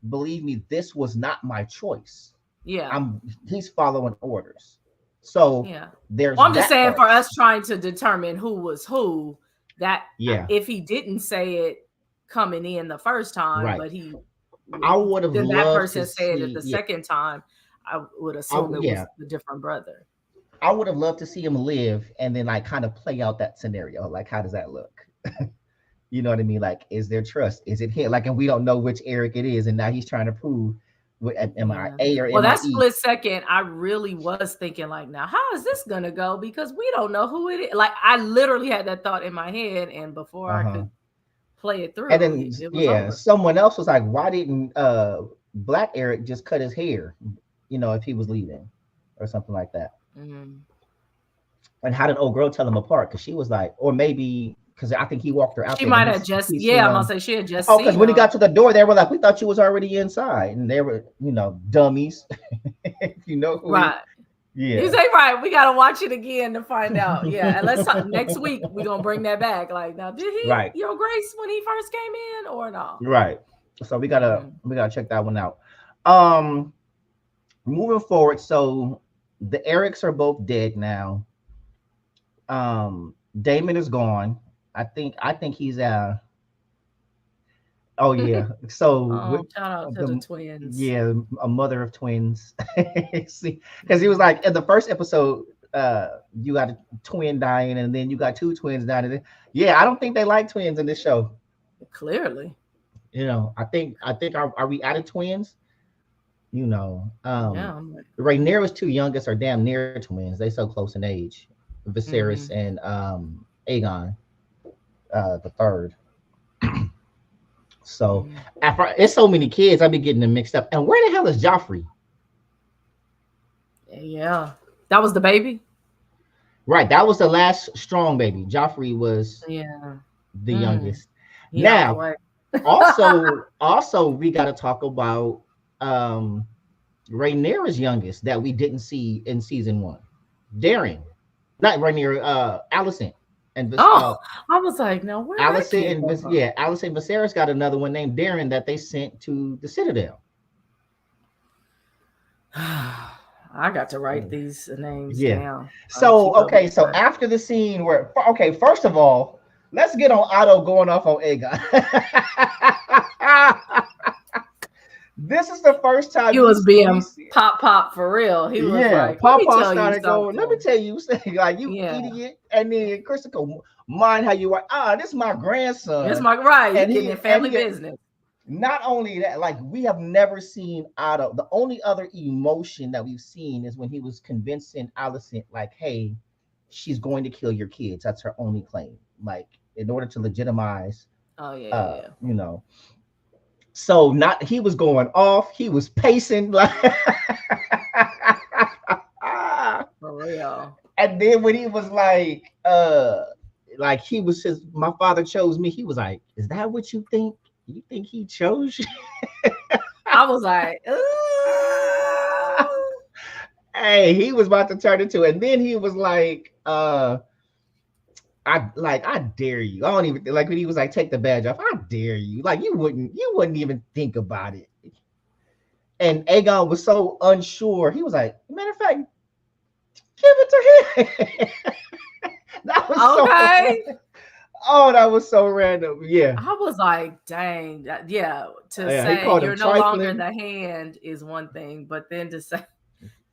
"Believe me, this was not my choice. Yeah, I'm He's following orders." So yeah. there's Well, I'm just that saying for part. us trying to determine who was who, that Yeah, if he didn't say it coming in the first time, right. but he I would have then that loved to person said it see. the Yeah, second time, I would assume it yeah. was the different brother. I would have loved to see him live and then like kind of play out that scenario. Like, how does that look? You know what I mean? Like, is there trust? Is it him? Like, and we don't know which Eric it is, and now he's trying to prove, am I Yeah. A or Well, am I that E? split second, I really was thinking like, now how is this gonna go? Because we don't know who it is. Like I literally had that thought in my head, and before Uh I huh. could play it And through, then it was yeah, over. someone else was like, why didn't Black Eric just cut his hair? If he was leaving or something like that. Mhm. And how did old girl tell them apart? Because she was like, or maybe because I think he walked her out She there when might have just, he seen yeah, I'm gonna them. say she had just Oh, because seen when he got them. to the door, they were like, "We thought you was already inside," and they were, dummies. If you know who he, Right. You yeah, say right. We gotta watch it again to find out. Yeah, and let's talk next week. We're gonna bring that back. Like now, did he right, your grace when he first came in or no? right. So we gotta Hmm. we gotta check that one out. Um, Moving forward, so the Erics are both dead now. Damon is gone. I think he's oh yeah. So with Oh, shout out to the the twins. yeah, a mother of twins. See, because he was like in the first episode, you got a twin dying, and then you got two twins dying. Yeah, I don't think they like twins in this show. Clearly. I think are we out of twins? Yeah. I'm like, Rhaenyra's two youngest are damn near twins. They so close in age. Viserys mm-hmm. and Aegon, the third. So Mm-hmm. after it's so many kids, I be getting them mixed up. And where the hell is Joffrey? Yeah. That was the baby? Right, that was the last strong baby. Joffrey was Yeah. the Mm. youngest. He out the Now, way. also we got to talk about um Rhaenyra's youngest that we didn't see in season one. Darren, not Rhaenyra, Allison, and Oh, I was like, now where that Allison kid and come from? yeah, Allison Viserys got another one named Darren that they sent to the Citadel. I got to write these names Yeah. down. So Keep up with okay, so that. after the scene where okay, first of all, let's get on Otto going off on Aegon. This is the first time He you was we being see. pop for real. He was Yeah, like, let me Papa tell you started going. Let me something. tell you, like, you Yeah. idiot, and then Christopher, mind how you are. This is my It's grandson, my right. He and getting in and family he. business. Not only that, like, we have never seen Otto. The only other emotion that we've seen is when he was convincing Alicent, like, hey, she's going to kill your kids. That's her only claim. Like, in order to legitimize, Oh yeah, yeah, you know. So not he was going off, he was pacing like For real. and then when he was like he was his my father chose me, he was like, is that what you think? You think he chose you? I was like, ooh. Hey, he was about to turn into, and then he was like, I dare you. I don't even like when he was like, take the badge off. I dare you. Like you wouldn't even think about it. And Aegon was so unsure. He was like, matter of fact, give it to him. That was so Okay. oh, that was so random. Yeah. I was like, dang, yeah. To Yeah, he say called him you're no longer trifling. the hand is one thing, but then to say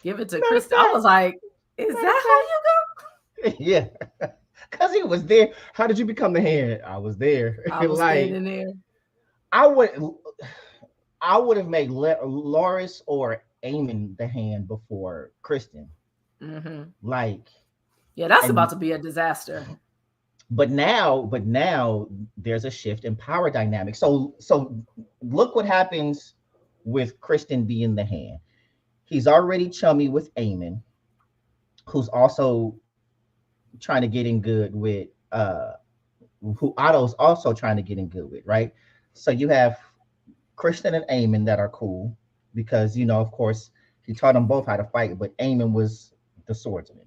give it to Matter of Kristen, I was fact, like, is matter that how you of fact. Yeah. Cause he was there. How did you become the hand? I was there. go? I was Like standing there. I would I would have made Loris or Eamon the hand before Kristen. Hmm. Like Yeah, that's about and to be a disaster. but now there's a shift in power dynamics. So look what happens with Kristen being the hand. He's already chummy with Eamon, who's also trying to get in good with who Otto's also trying to get in good with, right? So you have Kristen and Eamon that are cool because of course, he taught them both how to fight, but Eamon was the swordsman,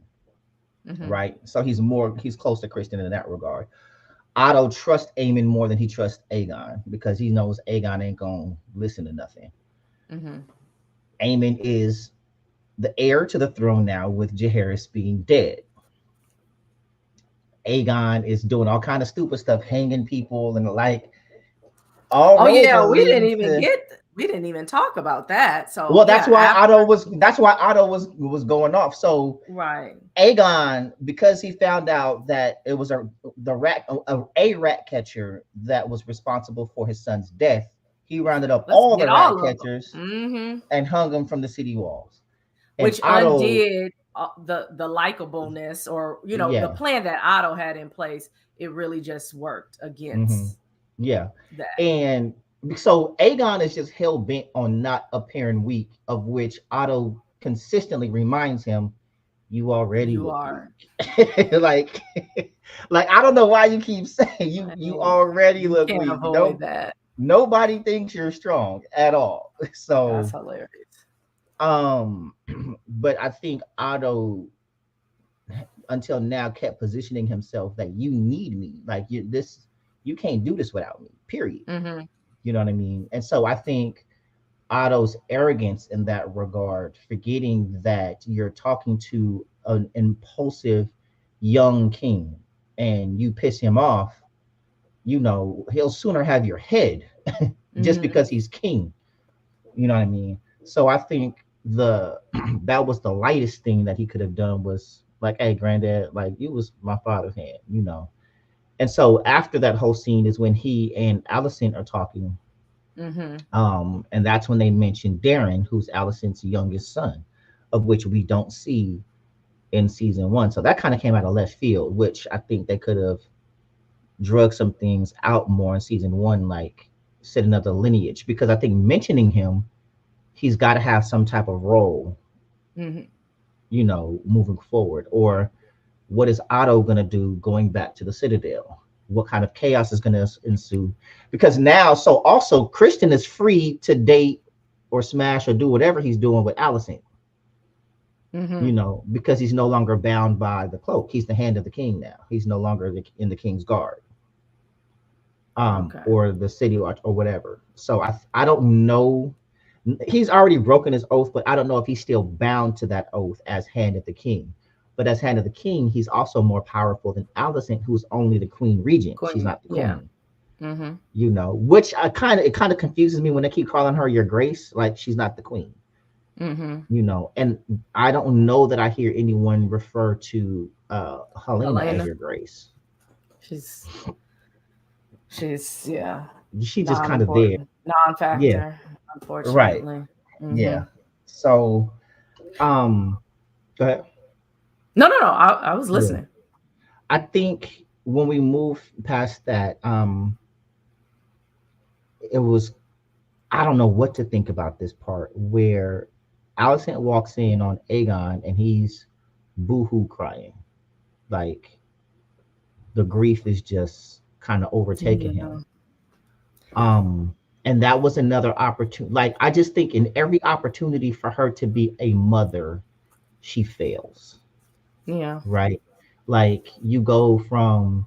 Hmm. right? So he's close to Kristen in that regard. Otto trusts Aemon more than he trusts Aegon because he knows Aegon ain't gonna listen to nothing. Hmm. Aemon is the heir to the throne now, with Jaehaerys being dead. Aegon is doing all kind of stupid stuff, hanging people and like all Oh roads yeah, are leading to. we didn't even talk about that. So Well, yeah, after that's why Otto was going off. So right. Aegon, because he found out that it was a rat catcher that was responsible for his son's death, he rounded up Let's all get the rat all of them. catchers Hmm. and hung them from the city walls. And Which Otto, undid the likableness, or the yeah, plan that Otto had in place. It really just worked hmm against yeah, that. and so Aegon is just hell bent on not appearing weak, of which Otto consistently reminds him, "You already You look are. weak." like, like I don't know why you keep saying I you mean, already you look can't weak. avoid that. Nobody thinks you're strong at all. That's So, hilarious. um, but I think Otto until now kept positioning himself that you need me, like you can't do this without me. Period. Hmm. You know what I mean? And so I think Otto's arrogance in that regard, forgetting that you're talking to an impulsive young king and you piss him off, he'll sooner have your head just Hmm. because he's king. You know what I mean? So I think the that was the lightest thing that he could have done was like, hey, granddad, like you was my father's hand. And so after that whole scene is when he and Allison are talking. Hmm. And that's when they mentioned Darren, who's Allison's youngest son, of which we don't see in season one. So that kind of came out of left field, which I think they could have drug some things out more in season one, like setting up the lineage. Because I think mentioning him, he's got to have some type of role, Hmm. moving forward. Or what is Otto going to do going back to the Citadel? What kind of chaos is going to ensue? Because now, so also Christian is free to date or smash or do whatever he's doing with Allison, Hmm. because he's no longer bound by the cloak. He's the hand of the king now. He's no longer in the king's guard, Okay. or the city watch or whatever. So I don't know. He's already broken his oath, but I don't know if he's still bound to that oath as hand of the king. But as hand of the king, he's also more powerful than Allison, who's only the queen regent. She's Queen. not the Yeah. queen. Hmm. Which it kind of confuses me when they keep calling her your grace, like she's not the queen. Hmm. And I don't know that I hear anyone refer to Helena as Elena. your grace. She's yeah, She's just kind of there. non-important, Yeah, non-factor, right. unfortunately. Hmm. Yeah. So, um, go ahead. No, no, no. I was Yeah. listening. I think when we move past that, it was I don't know what to think about this part where Alicent walks in on Aegon and he's boohoo crying. Like the grief is just kind of overtaking him. Yeah. Um, and that was another opportunity. Like I just think in every opportunity for her to be a mother, she fails. Yeah. Right? Like you go from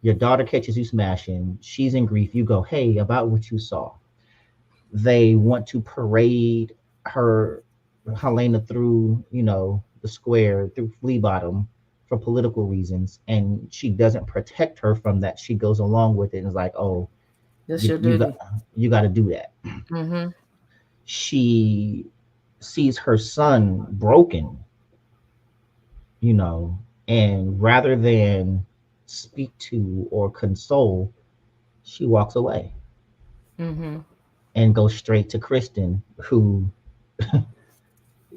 your daughter catches you smashing, she's in grief. You go, hey, about what you saw. They want to parade her Helena through, the square through Flea Bottom for political reasons, and she doesn't protect her from that. She goes along with it and is like, "Oh, That's you, your you got duty. you got to do that." Mm-hmm. She sees her son broken, you know, and rather than speak to or console, she walks away Mm-hmm. and goes straight to Kristen, who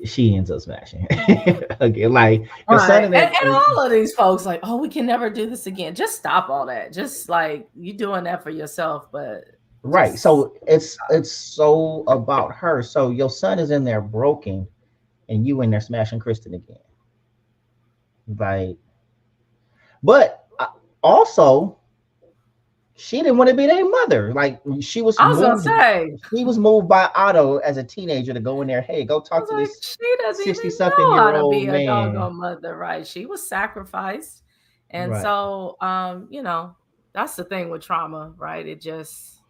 she ends up smashing. Again, like your son Right. and And that. all of these folks like, oh, we can never do this again. Just stop all that. Just like you doing that for yourself, but Right. just So it's so about her. So your son is in there broken, and you in there smashing Kristen again. Like, but also she didn't want to be their mother. Like she was I was gonna moved. say, She was moved by Otto as a teenager to go in there. Hey, go I talk was to like, this she doesn't 60 even something know year how to old be a man. doggone mother, right? She was sacrificed. And Right. so that's the thing with trauma, right? It just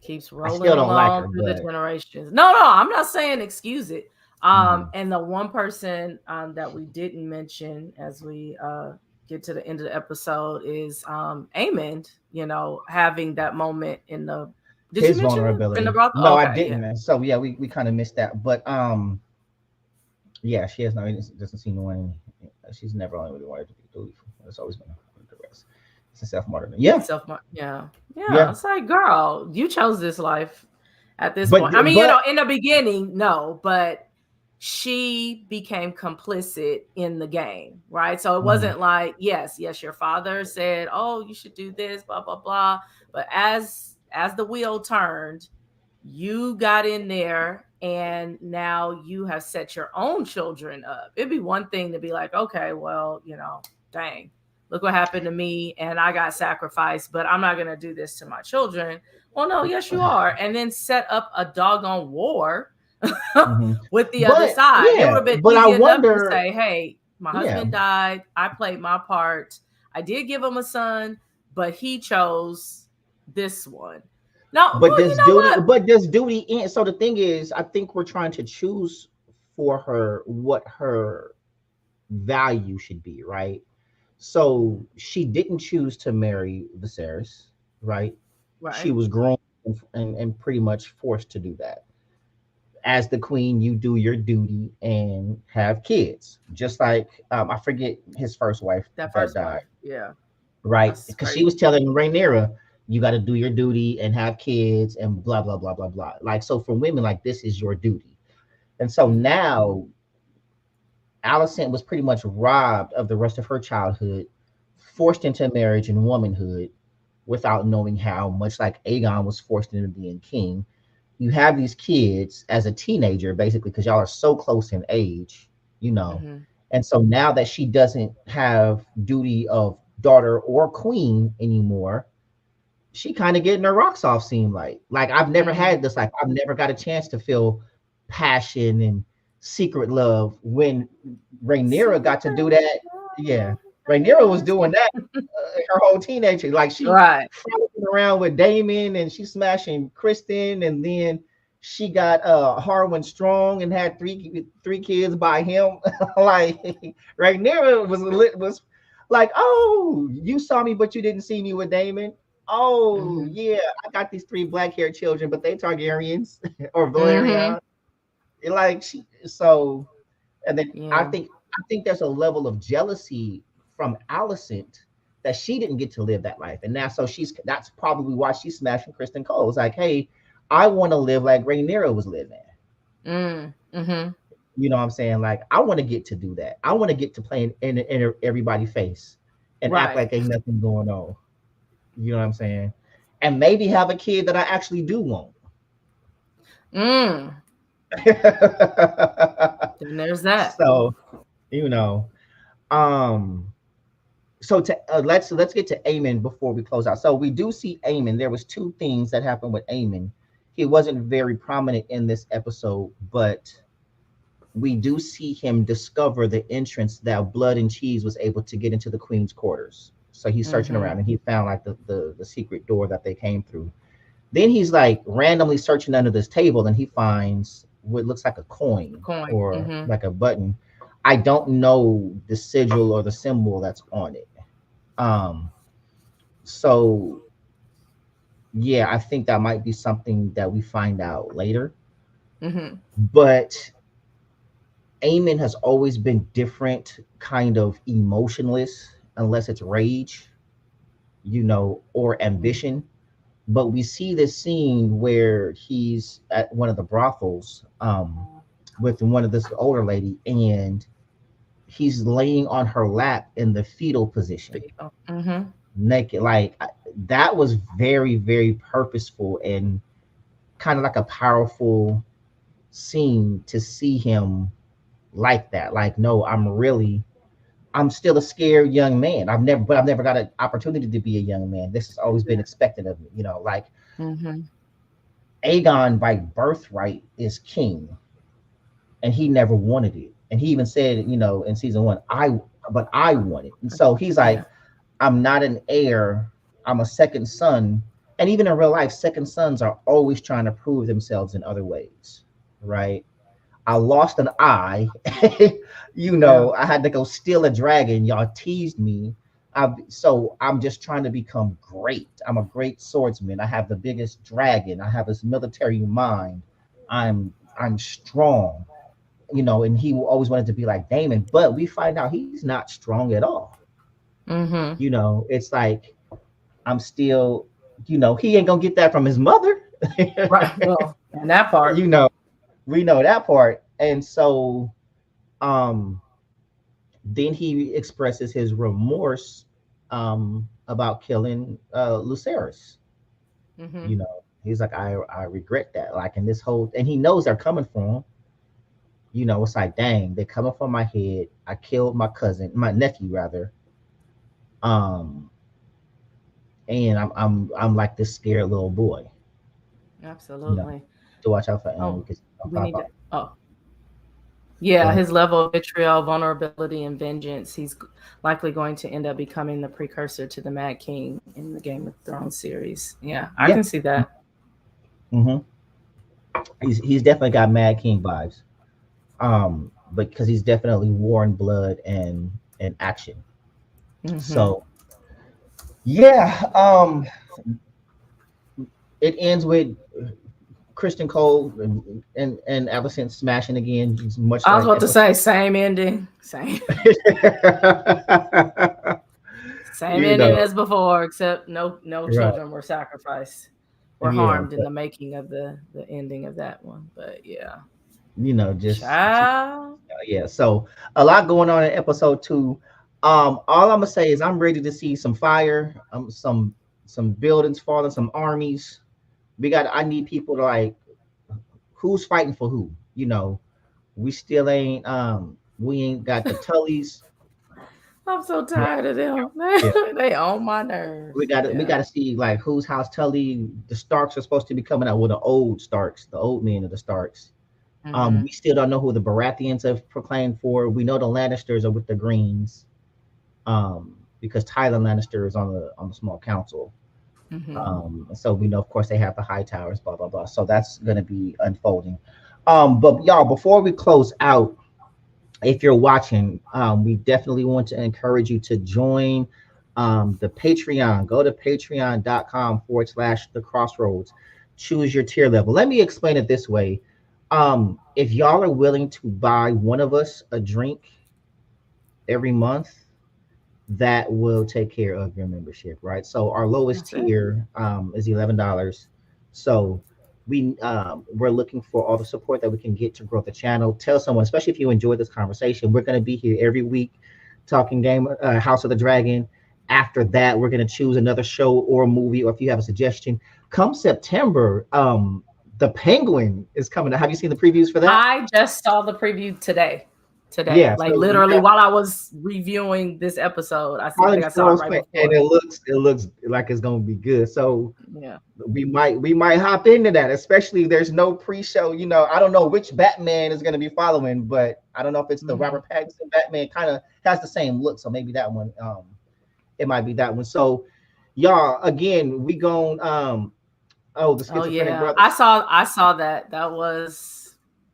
keeps I rolling still don't like along her, through the but generations. No, I'm not saying excuse it. mhm. And the one person that we didn't mention as we get to the end of the episode is Amond, having that moment in the did you His mention it? In the vulnerability. brothel? No, I Okay, yeah. didn't. So yeah, we kind of missed that. But yeah, she has no doesn't seem to want. She's never only really wanted to be dutiful. It's always been the rest. It's a self martyrdom. Yeah, Self, yeah, yeah. yeah. It's like, girl, you chose this life at this But point. I mean, but in the beginning, no, but she became complicit in the game, right? So it mhm, wasn't like, yes, your father said, "Oh, you should do this," blah blah blah. But as the wheel turned, you got in there and now you have set your own children up. It'd be one thing to be like, okay, well, dang, look what happened to me and I got sacrificed, but I'm not going to do this to my children. Well, no, yes, you are. And then set up a doggone war mhm. with the other But side. It would yeah, have been but I easy enough to wonder. say, hey, my Yeah, husband died. I played my part. I did give him a son, but he chose this one. No, but well, you does know duty? what? But does duty end? So the thing is, I think we're trying to choose for her what her value should be, right? So she didn't choose to marry Viserys, right? She Right. was grown and pretty much forced to do that. As the queen, you do your duty and have kids. Just like I forget his first wife That that first died, wife. Yeah. right? That's Because she crazy. was telling Rhaenyra, you got to do your duty and have kids and blah blah blah blah blah. Like so, for women, like this is your duty. And so Mm-hmm. now Alicent was pretty much robbed of the rest of her childhood, forced into marriage and womanhood without knowing how, much like Aegon was forced into being king. You have these kids as a teenager, basically, because y'all are so close in age, you know. Mm-hmm. And so now that she doesn't have duty of daughter or queen anymore, she kind of getting her rocks off, seem like I've never Mm-hmm. had this, like I've never got a chance to feel passion and secret love when Rhaenyra got to do that. Yeah, Rhaenyra was doing that her whole teenager. Like she Right. frolicking around with Daemon and she smashing Kristen, and then she got Harwin Strong and had three kids by him. Like Rhaenyra was like, oh, you saw me, but you didn't see me with Daemon. Oh Mm-hmm. yeah, I got these three black haired children, but they Targaryens or Mm-hmm. Valerian. Like she so, and then Yeah. I think there's a level of jealousy from Alicent that she didn't get to live that life, and now so that's probably why she's smashing Kristen Cole. It's like, hey, I want to live like Rhaenyra was living. Mm-hmm. You know what I'm saying? Like I want to get to do that. I want to get to play in everybody's face and act Right. like ain't nothing going on. You know what I'm saying? And maybe have a kid that I actually do want. Mm. Then there's that. So, you know, um, so to let's get to Aemon before we close out. So we do see Aemon. There was two things that happened with Aemon. He wasn't very prominent in this episode, but we do see him discover the entrance that Blood and Cheese was able to get into the Queen's quarters. So he's searching Mm-hmm. around and he found like the secret door that they came through. Then he's like randomly searching under this table and he finds what looks like a coin Coin. or Mm-hmm. like a button. I don't know the sigil or the symbol that's on it. Um, so yeah, I think that might be something that we find out later. Mm-hmm. But Eamon has always been different, kind of emotionless, unless it's rage, or ambition. But we see this scene where he's at one of the brothels with one of this older lady, and he's laying on her lap in the fetal position, Mm-hmm. naked. That was very, very purposeful and kind of like a powerful scene to see him like that. Like, no, I'm still a scared young man. I've never got an opportunity to be a young man. This has always been expected of me. Like Mm-hmm. Aegon by birthright is king, and he never wanted it. And he even said, in season one, but I want it. And so he's Yeah. like, I'm not an heir. I'm a second son. And even in real life, second sons are always trying to prove themselves in other ways, right? I lost an eye. Yeah. I had to go steal a dragon. Y'all teased me. So I'm just trying to become great. I'm a great swordsman. I have the biggest dragon. I have this military mind. I'm strong. And he always wanted to be like Daemon, but we find out he's not strong at all. Mm-hmm. It's like I'm still, he ain't gonna get that from his mother. Right. Well, and that part. you know, we know that part. And so um then he expresses his remorse about killing Lucerys. Mm-hmm. He's like, I regret that. Like in this whole, and he knows they're coming for him. It's like, dang, they're coming for my head. I killed my nephew rather. Um, and I'm like this scared little boy. You know, Absolutely. to watch out for him Oh, because he'll we pop need to. out. Oh, Go yeah. ahead. His level of vitriol, vulnerability, and vengeance. Likely going to end up becoming the precursor to the Mad King in the Game of Thrones series. Yeah, I Yeah. can see that. hmm he's definitely got Mad King vibes. But because he's definitely war and blood and action. Mm-hmm. So yeah, it ends with Christian Cole and Allison smashing again, just much I was like about to episode. say same ending, same you ending know, as before, except no right? children were sacrificed, were Yeah, harmed in but the making of the ending of that one. But yeah, just child. yeah. So a lot going on in episode two. All I'm gonna say is I'm ready to see some fire, some buildings falling, some armies. I need people to like who's fighting for who. We ain't got the Tullys. I'm so Right. tired of them. Yeah. They on my nerves. We Yeah. gotta see like whose house Tully. The Starks are supposed to be coming out with the old Starks, the old men of the Starks. Mm-hmm. We still don't know who the Baratheons have proclaimed for. We know the Lannisters are with the Greens, because Tyler Lannister is on the small council. Mm-hmm. So we know, of course, they have the high towers, blah blah blah. So that's gonna be unfolding. But y'all, before we close out, if you're watching, we definitely want to encourage you to join the Patreon. Go to patreon.com/, the crossroads. Choose your tier level. Let me explain it this way. If y'all are willing to buy one of us a drink every month, that will take care of your membership, right? So our lowest That's it. tier is $11. So we're looking for all the support that we can get to grow the channel. Tell someone, especially if you enjoyed this conversation. We're going to be here every week talking House of the Dragon. After that, we're going to choose another show or movie, or if you have a suggestion, come September. The Penguin is coming out. Have you seen the previews for that? I just saw the preview today. Today, Yeah. like So we literally got while I was reviewing this episode, I Colin think I saw it Farrell's right playing, and before. it looks like it's gonna be good. So Yeah. we might hop into that, especially if there's no pre-show. I don't know which Batman is gonna be following, but I don't know if it's the Mhm. Robert Pattinson Batman. Kind of has the same look, so maybe that one. It might be that one. So y'all, again, we going oh, the Oh schizophrenic yeah, I brothers. saw I saw that. That was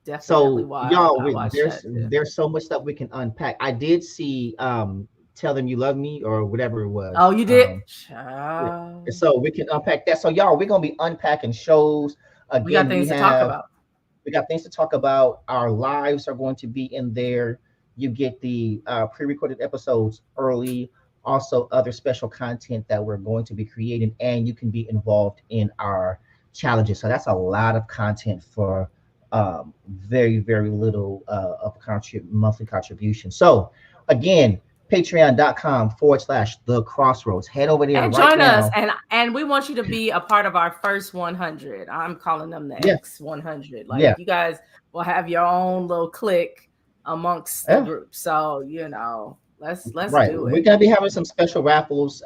definitely So wild. y'all, I watched there's that too. there's so much stuff we can unpack. I did see Tell Them You Love Me or whatever it Oh, was. you did? Yeah. Child. So we can unpack that. So y'all, we're gonna be unpacking shows. We got Again, things to talk about. we got things to talk about. Our lives are going to be in there. You get the pre-recorded episodes early, also other special content that we're going to be creating, and you can be involved in our challenges. So that's a lot of content for very, very little of monthly contribution. So again, patreon.com/, the crossroads. Head over there And right join us, now. and we want you to be a part of our first 100. I'm calling them the Yeah, X 100. Like yeah, you guys will have your own little clique amongst the yeah. group. So let's Right. do We're it. gonna be having some special raffles,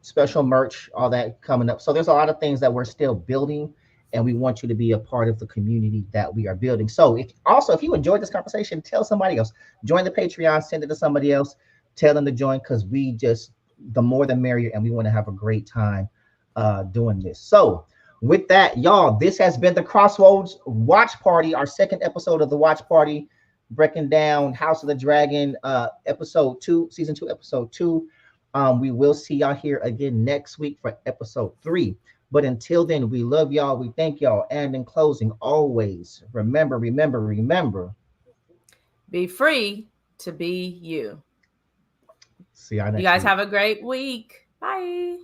special merch, all that coming up. So there's a lot of things that we're still building, and we want you to be a part of the community that we are building. So if you enjoyed this conversation, tell somebody else. Join the Patreon, send it to somebody else, tell them to join because we just the more the merrier, and we want to have a great time doing this. So with that, y'all, this has been the Crossroads Watch Party, our second episode of the Watch Party, breaking down House of the Dragon, episode 2, season 2, episode 2. We will see y'all here again next week for episode 3. But until then, we love y'all. We thank y'all. And in closing, always remember, remember, remember. Be free to be you. See y'all You next guys week. have a great week. Bye.